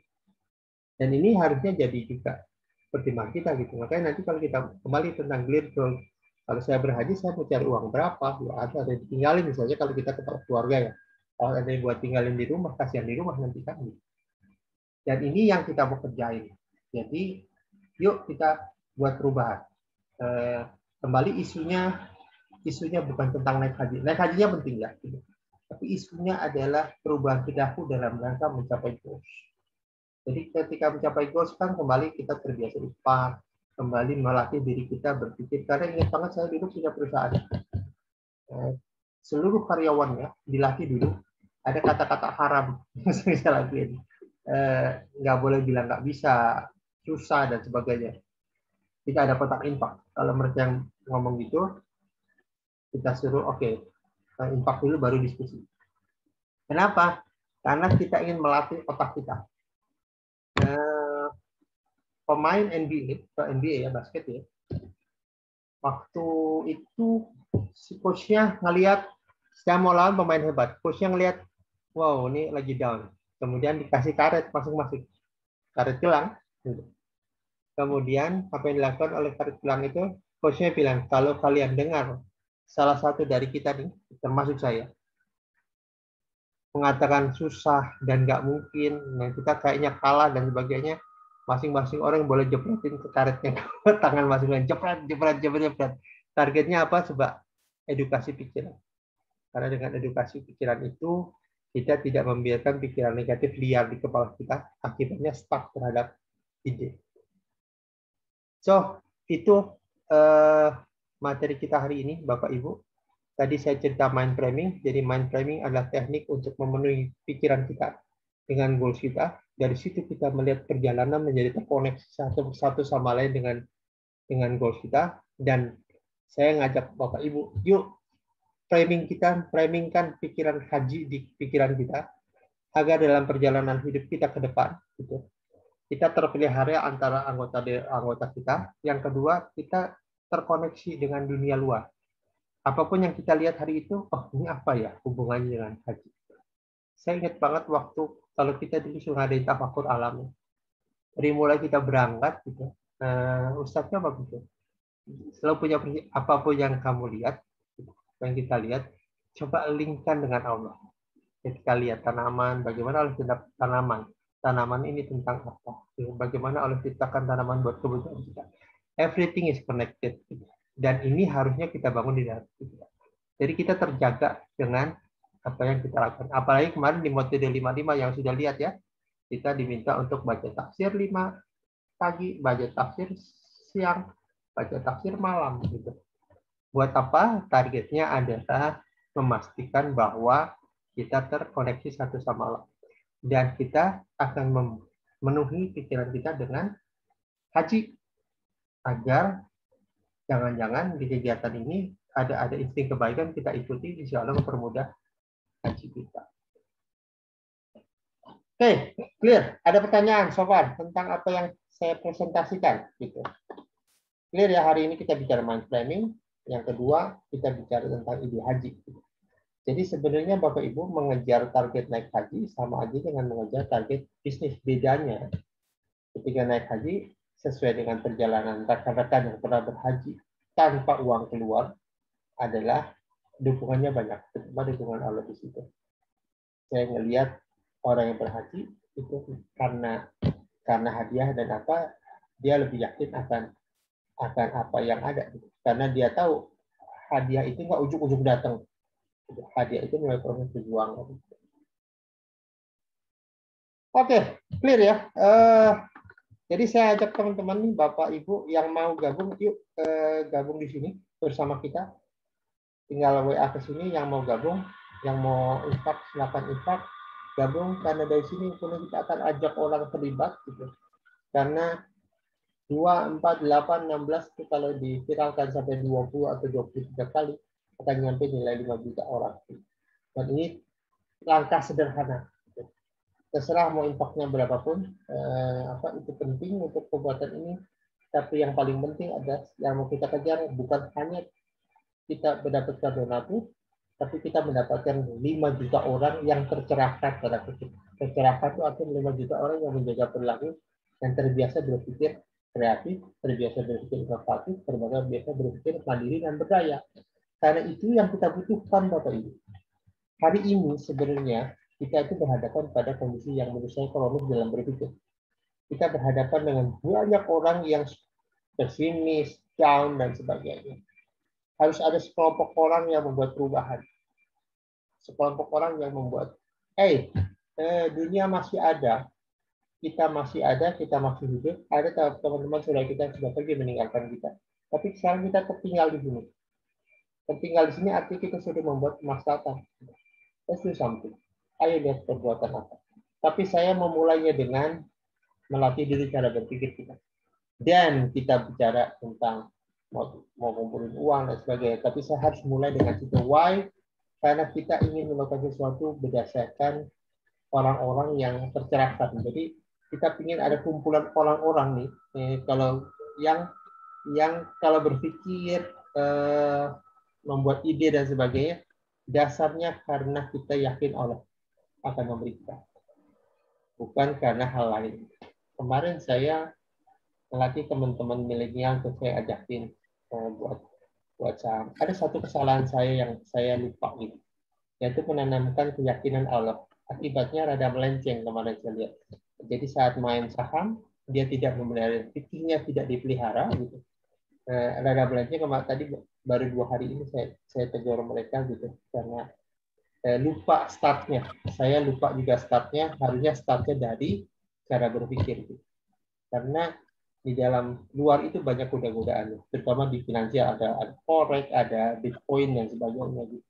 Dan ini harusnya jadi juga. pertimbangan kita gitu. Makanya nanti kalau kita kembali tentang clear goals, kalau saya berhaji saya mau cari uang berapa, ya ada ditinggalin misalnya kalau kita kepala keluarga ya. Kalau ada yang buat tinggalin di rumah, kasihan di rumah nanti kan. Dan ini yang kita mau kerjain. Jadi yuk kita buat perubahan. Kembali isunya bukan tentang naik haji. Naik hajinya penting ya. Tapi isunya adalah perubahan perilaku dalam rangka mencapai goals. Jadi ketika mencapai goals kan kembali kita terbiasa ikhlas, kembali melatih diri kita berpikir. Karena ingat banget saya dulu punya perusahaan. Seluruh karyawannya dilatih dulu ada kata-kata haram yang sering saya lakuin. Nggak boleh bilang nggak bisa, susah dan sebagainya. Kita ada kotak infak. Kalau mereka yang ngomong gitu, kita suruh oke, infak dulu baru diskusi. Kenapa? Karena kita ingin melatih otak kita. Pemain NBA ya, basket ya. Waktu itu si coachnya ngelihat saya mau lawan pemain hebat. Coachnya ngelihat, wow ini lagi down. Kemudian dikasih karet masing-masing. Karet gelang. Kemudian apa yang dilakukan oleh karet gelang itu, coachnya bilang, kalau kalian dengar salah satu dari kita nih, termasuk saya, mengatakan susah dan nggak mungkin, nah kita kayaknya kalah dan sebagainya, masing-masing orang boleh jepretin ke karetnya ke tangan masing-masing, jepret. Targetnya apa? Coba edukasi pikiran. Karena dengan edukasi pikiran itu kita tidak membiarkan pikiran negatif liar di kepala kita, akibatnya stuck terhadap ide. So itu materi kita hari ini, Bapak Ibu. Tadi saya cerita mind framing. Jadi mind framing adalah teknik untuk memenuhi pikiran kita dengan goals kita. Dari situ kita melihat perjalanan menjadi terkoneksi satu sama lain dengan goals kita. Dan saya ngajak Bapak Ibu, yuk framingkan pikiran haji di pikiran kita agar dalam perjalanan hidup kita ke depan, gitu, kita terpelihara antara anggota kita. Yang kedua, kita terkoneksi dengan dunia luar. Apapun yang kita lihat hari itu, oh ini apa ya hubungannya dengan haji. Saya ingat banget waktu kalau kita dulu sudah ada tafakur alam. Dari mulai kita berangkat, gitu, ustadznya bagus tuh. Selalu punya apapun yang kamu lihat, yang kita lihat, coba linkkan dengan Allah. Ketika lihat tanaman, bagaimana Allah ciptakan tanaman. Tanaman ini tentang apa? Bagaimana Allah ciptakan tanaman buat kebutuhan kita. Everything is connected. Dan ini harusnya kita bangun di dalam kita. Jadi kita terjaga dengan apa yang kita lakukan. Apalagi kemarin di metode 55 yang sudah lihat ya, kita diminta untuk baca tafsir 5 pagi, baca tafsir siang, baca tafsir malam. Gitu. Buat apa? Targetnya adalah memastikan bahwa kita terkoneksi satu sama lain. Dan kita akan memenuhi pikiran kita dengan haji. Agar jangan-jangan di kegiatan ini ada insting kebaikan kita ikuti, insya Allah mempermudah haji kita. Oke, clear. Ada pertanyaan so far tentang apa yang saya presentasikan? Gitu. Clear ya, hari ini kita bicara mind framing. Yang kedua, kita bicara tentang ide haji. Jadi sebenarnya Bapak Ibu mengejar target naik haji sama aja dengan mengejar target bisnis. Bedanya, ketika naik haji, sesuai dengan perjalanan rekan-rekan yang pernah berhaji tanpa uang keluar adalah dukungannya banyak, terutama dukungan Allah di situ. Saya ngelihat orang yang berhaji itu karena hadiah dan apa, dia lebih yakin akan apa yang ada, karena dia tahu hadiah itu nggak ujung-ujung datang, hadiah itu mulai proses berjuang. Oke, clear ya. Jadi saya ajak teman-teman nih, Bapak Ibu yang mau gabung, yuk gabung di sini bersama kita. Tinggal WA ke sini yang mau gabung, yang mau infak silakan infak, gabung, karena dari sini kita akan ajak orang terlibat gitu. Karena 2, 4, 8, 16 itu kalau diviralkan sampai 20 atau 23 kali akan nyampe nilai 5 juta orang. Dan ini langkah sederhana. Terserah mau infaknya berapapun, itu penting untuk pembuatan ini. Tapi yang paling penting adalah yang mau kita kejar bukan hanya kita mendapatkan donatur, tapi kita mendapatkan 5 juta orang yang tercerahkan. Tercerahkan itu artinya 5 juta orang yang menjaga perilaku dan terbiasa berpikir kreatif, terbiasa berpikir inovatif, terbiasa berpikir mandiri dan berdaya. Karena itu yang kita butuhkan, Bapak Ibu. Hari ini sebenarnya kita itu berhadapan pada kondisi yang menurut saya kronis dalam berpikir. Kita berhadapan dengan banyak orang yang pesimis, down, dan sebagainya. Harus ada sekelompok orang yang membuat perubahan. Sekelompok orang yang membuat, dunia masih ada, kita masih ada, kita masih hidup. Ada teman-teman saudara kita yang sudah pergi meninggalkan kita. Tapi sekarang kita tertinggal di sini. Tertinggal di sini artinya kita sudah membuat kemaslahatan. Let's do something. Ayo lihat perbuatan apa. Tapi saya memulainya dengan melatih diri cara berpikir kita. Dan kita bicara tentang mau ngumpulin uang dan sebagainya. Tapi saya harus mulai dengan situ. Why? Karena kita ingin melakukan sesuatu berdasarkan orang-orang yang tercerahkan. Jadi kita ingin ada kumpulan orang-orang nih. Kalau yang kalau berpikir membuat ide dan sebagainya, dasarnya karena kita yakin Allah akan memberi kita, bukan karena hal lain. Kemarin saya melatih teman-teman milenial, saya ajakin buat saham. Ada satu kesalahan saya yang saya lupa gitu, yaitu menanamkan keyakinan Allah. Akibatnya rada melenceng kemarin saya lihat. Jadi saat main saham, dia tidak memelihara, pikirnya tidak dipelihara gitu. Rada melenceng. Kemarin tadi baru 2 hari ini saya tegur mereka gitu, karena lupa startnya. Saya lupa juga startnya. Harusnya startnya dari cara berpikir. Gitu. Karena di dalam luar itu banyak goda-godaan, terutama di finansial, ada forex, ada bitcoin dan sebagainya. Gitu.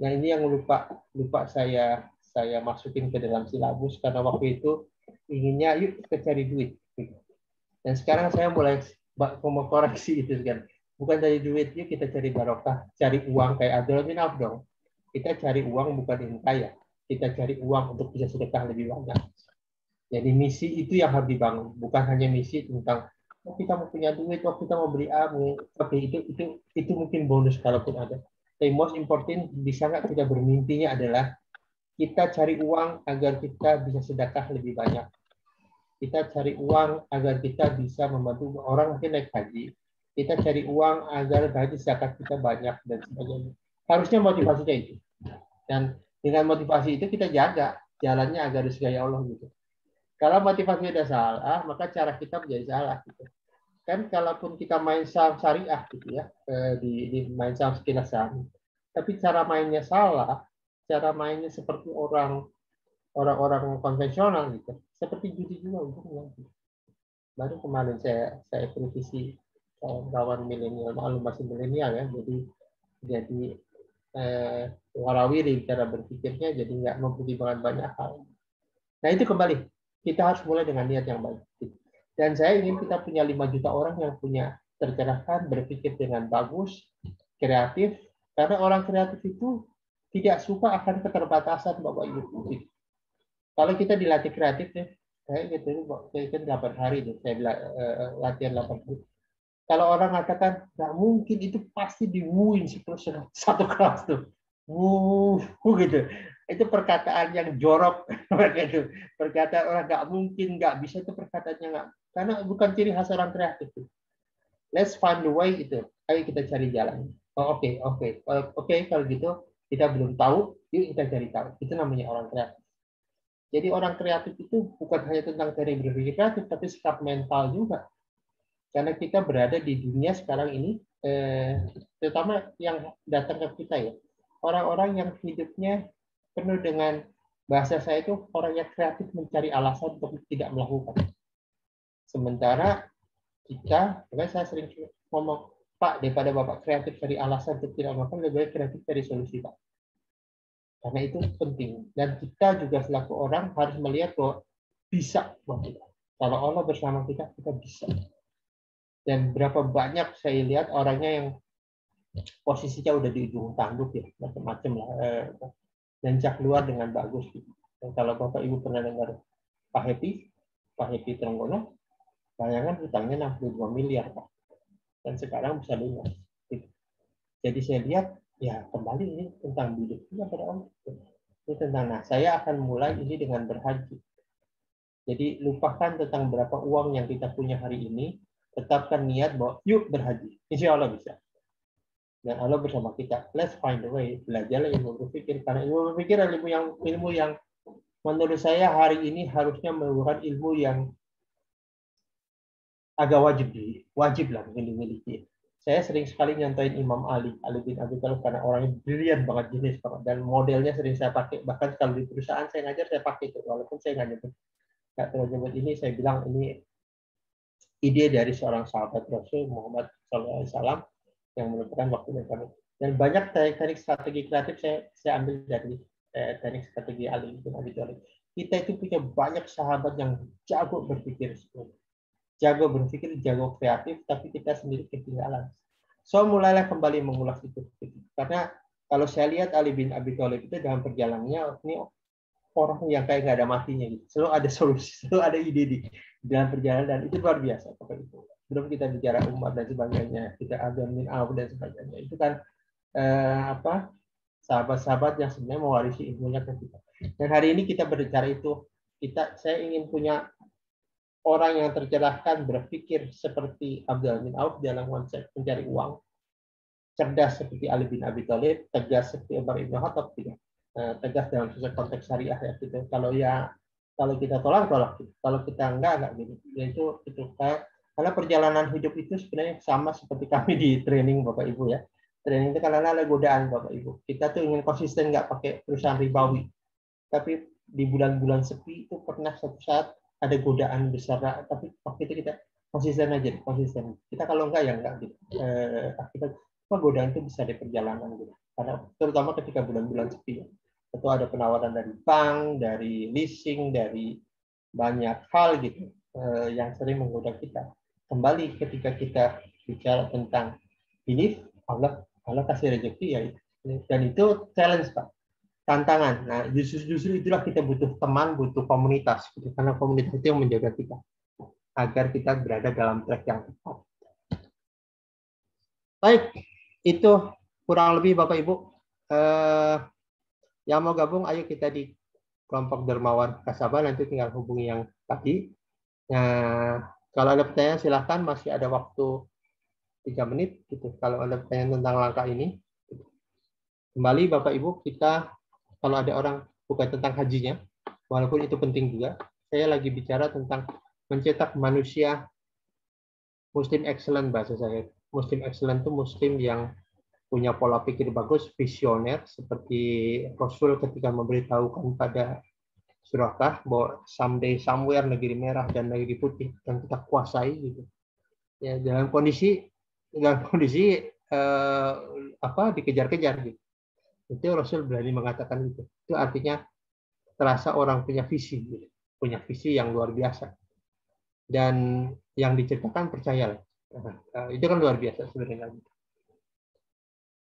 Nah ini yang lupa saya masukin ke dalam silabus karena waktu itu inginnya yuk kita cari duit. Gitu. Dan sekarang saya mulai mau koreksi itu kan. Bukan cari duit, yuk kita cari barokah, cari uang kayak Abdul bin Auf dong. Kita cari uang bukan ingin kaya. Kita cari uang untuk bisa sedekah lebih banyak. Jadi misi itu yang harus dibangun. Bukan hanya misi tentang oh, kita mau punya duit, oh, kita mau beli amu. Oke, itu mungkin bonus kalaupun ada. Tapi most important, bisa nggak kita bermimpinya adalah kita cari uang agar kita bisa sedekah lebih banyak. Kita cari uang agar kita bisa membantu orang mungkin naik haji. Kita cari uang agar gaji zakat kita banyak dan sebagainya. Harusnya motivasinya itu. Dan dengan motivasi itu kita jaga jalannya agar disukai Allah gitu. Kalau motivasi udah salah, maka cara kita menjadi salah gitu. Kan kalaupun kita main saham syariah gitu ya, di main saham sekilas saham, tapi cara mainnya salah, cara mainnya seperti orang-orang konvensional gitu, seperti judi juga untungnya. Baru kemarin saya kritisi kawan milenial, maklum masih milenial ya, jadi warawiri cara berpikirnya, jadi nggak mempertimbangkan banyak hal. Nah itu kembali, kita harus mulai dengan niat yang baik. Dan saya ingin kita punya 5 juta orang yang punya tercerahkan, berpikir dengan bagus, kreatif, karena orang kreatif itu tidak suka akan keterbatasan Bapak Ibu. Kalau kita dilatih kreatif ya, saya gitu, saya kan 8 hari deh, saya latihan 8 hari. Kalau orang mengatakan nggak mungkin, itu pasti diwuin satu kelas tuh. Gitu. Itu perkataan yang jorok. Gitu. Perkataan orang nggak mungkin, nggak bisa, itu perkataannya nggak. Karena bukan ciri khas orang kreatif. Let's find the way itu. Ayo kita cari jalan. Oh, oke. Kalau gitu kita belum tahu, yuk kita cari tahu. Itu namanya orang kreatif. Jadi orang kreatif itu bukan hanya tentang cara berpikir kreatif, tapi sikap mental juga. Karena kita berada di dunia sekarang ini, terutama yang datang ke kita ya, orang-orang yang hidupnya penuh dengan, bahasa saya itu orang yang kreatif mencari alasan untuk tidak melakukan. Sementara kita, saya sering ngomong, Pak, daripada Bapak kreatif cari alasan untuk tidak melakukan, lebih baik kreatif cari solusi, Pak. Karena itu penting. Dan kita juga selaku orang harus melihat bahwa bisa buat kita. Kalau Allah bersama kita, kita bisa. Dan berapa banyak saya lihat orangnya yang posisinya udah di ujung tanduk ya, macam-macam lah, nancap keluar dengan bagus. Dan kalau Bapak Ibu pernah dengar Pak Happy Trenggono, bayangan hutangnya 62 miliar Pak. Dan sekarang bisa lunas. Jadi saya lihat, ya kembali ini tentang hidup kita pada Allah. Ini tentang, nah saya akan mulai ini dengan berhaji. Jadi lupakan tentang berapa uang yang kita punya hari ini, tetapkan niat bahwa yuk berhaji. Insya Allah bisa. Dan Allah bersama kita. Let's find a way. Belajarlah ilmu berpikir. Karena ilmu berpikir adalah ilmu yang menurut saya hari ini harusnya merupakan ilmu yang agak wajib lah mungkin dimiliki. Saya sering sekali nyontoin Imam Ali bin Abi Thalib karena orangnya brilian banget, jenis banget, dan modelnya sering saya pakai. Bahkan kalau di perusahaan saya ngajar saya pakai itu, walaupun saya nggak terlalu nyebut ini, saya bilang ini ide dari seorang sahabat Rasul Muhammad SAW yang merupakan waktu dan kami. Dan banyak teknik strategi kreatif saya ambil dari teknik strategi Ali bin Abi Thalib. Kita itu punya banyak sahabat yang jago berpikir, jago kreatif, tapi kita sendiri ketinggalan. So mulailah kembali mengulas itu. Karena kalau saya lihat Ali bin Abi Thalib itu dalam perjalanannya, ini orang yang kayak nggak ada matinya gitu. Selalu ada solusi, selalu ada ide di dalam perjalanan, dan itu luar biasa. Itu. Belum kita bicara umat dan sebagainya, kita ada min Auf dan sebagainya. Itu kan sahabat-sahabat yang sebenarnya mewarisi ilmunya ke kita. Dan hari ini kita berbicara itu, saya ingin punya orang yang tercerahkan berpikir seperti Abdullah bin Auf dalam konsep mencari uang, cerdas seperti Ali bin Abi Thalib, tegas seperti Umar bin Khattab, tegas dalam konteks syariah ya gitu. Kalau kita tolak, kalau kita enggak gitu. Itu karena perjalanan hidup itu sebenarnya sama seperti kami di training Bapak Ibu ya. Training itu karena ada godaan Bapak Ibu. Kita tuh ingin konsisten, nggak pakai perusahaan ribawi. Tapi di bulan-bulan sepi itu pernah suatu saat ada godaan besar, tapi waktu itu kita konsisten aja, konsisten. Kita kalau enggak ya enggak gitu. Kita godaan itu bisa di perjalanan gitu. Karena terutama ketika bulan-bulan sepi, itu ada penawaran dari bank, dari leasing, dari banyak hal gitu yang sering menggoda kita. Kembali ketika kita bicara tentang belief, Allah kasih rezeki ya, dan itu challenge Pak. Tantangan. Nah, justru itulah kita butuh teman, butuh komunitas. Karena komunitas itu yang menjaga kita. Agar kita berada dalam track yang tepat. Baik, itu kurang lebih Bapak Ibu. Yang mau gabung, ayo kita di kelompok Dermawan Kasaba, nanti tinggal hubungi yang tadi. Nah, kalau ada pertanyaan silahkan, masih ada waktu 3 menit. Gitu. Kalau ada pertanyaan tentang langkah ini. Kembali Bapak Ibu, kita kalau ada orang bukan tentang hajinya, walaupun itu penting juga, saya lagi bicara tentang mencetak manusia Muslim excellent bahasa saya. Muslim excellent itu Muslim yang punya pola pikir bagus, visioner, seperti Rasul ketika memberitahukan pada Surah bahwa someday somewhere negeri merah dan negeri putih yang kita kuasai gitu. Ya dalam kondisi dikejar-kejar gitu. Itu Rasul berani mengatakan itu. Itu artinya terasa orang punya visi, gitu. Punya visi yang luar biasa. Dan yang diceritakan percayalah. Itu kan luar biasa sebenarnya.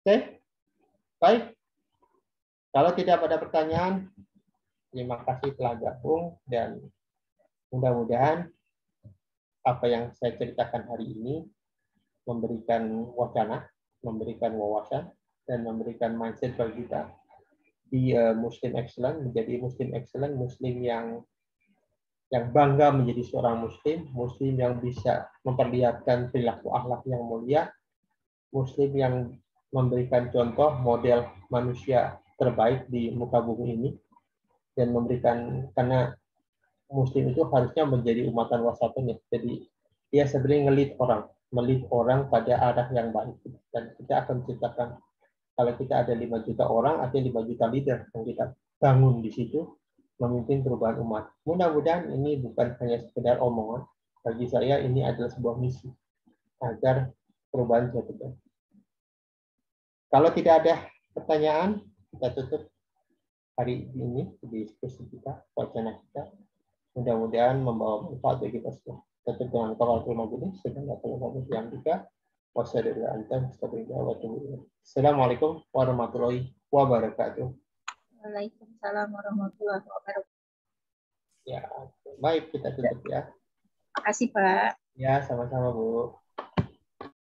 Oke, baik. Kalau tidak ada pertanyaan, terima kasih telah gabung, dan mudah-mudahan apa yang saya ceritakan hari ini memberikan wacana, memberikan wawasan, dan memberikan mindset bagi kita di Muslim excellent, menjadi Muslim excellent, Muslim yang bangga menjadi seorang Muslim yang bisa memperlihatkan perilaku akhlak yang mulia, Muslim yang memberikan contoh model manusia terbaik di muka bumi ini, dan memberikan, karena Muslim itu harusnya menjadi umatan wasatun ya, jadi dia sebenarnya melit orang pada arah yang baik, dan kita akan menciptakan, kalau kita ada 5 juta orang, artinya 5 juta leader yang kita bangun di situ, memimpin perubahan umat. Mudah-mudahan ini bukan hanya sekedar omongan. Bagi saya ini adalah sebuah misi agar perubahan bisa terjadi. Kalau tidak ada pertanyaan, kita tutup hari ini di diskusi kita, wacana kita. Mudah-mudahan membawa manfaat bagi kita semua. Tutup dengan kafaratul majelis, sedang yang juga. Assalamualaikum warahmatullahi wabarakatuh. Waalaikumsalam warahmatullahi wabarakatuh. Ya, baik, kita tutup ya. Terima kasih Pak. Ya, sama-sama Bu.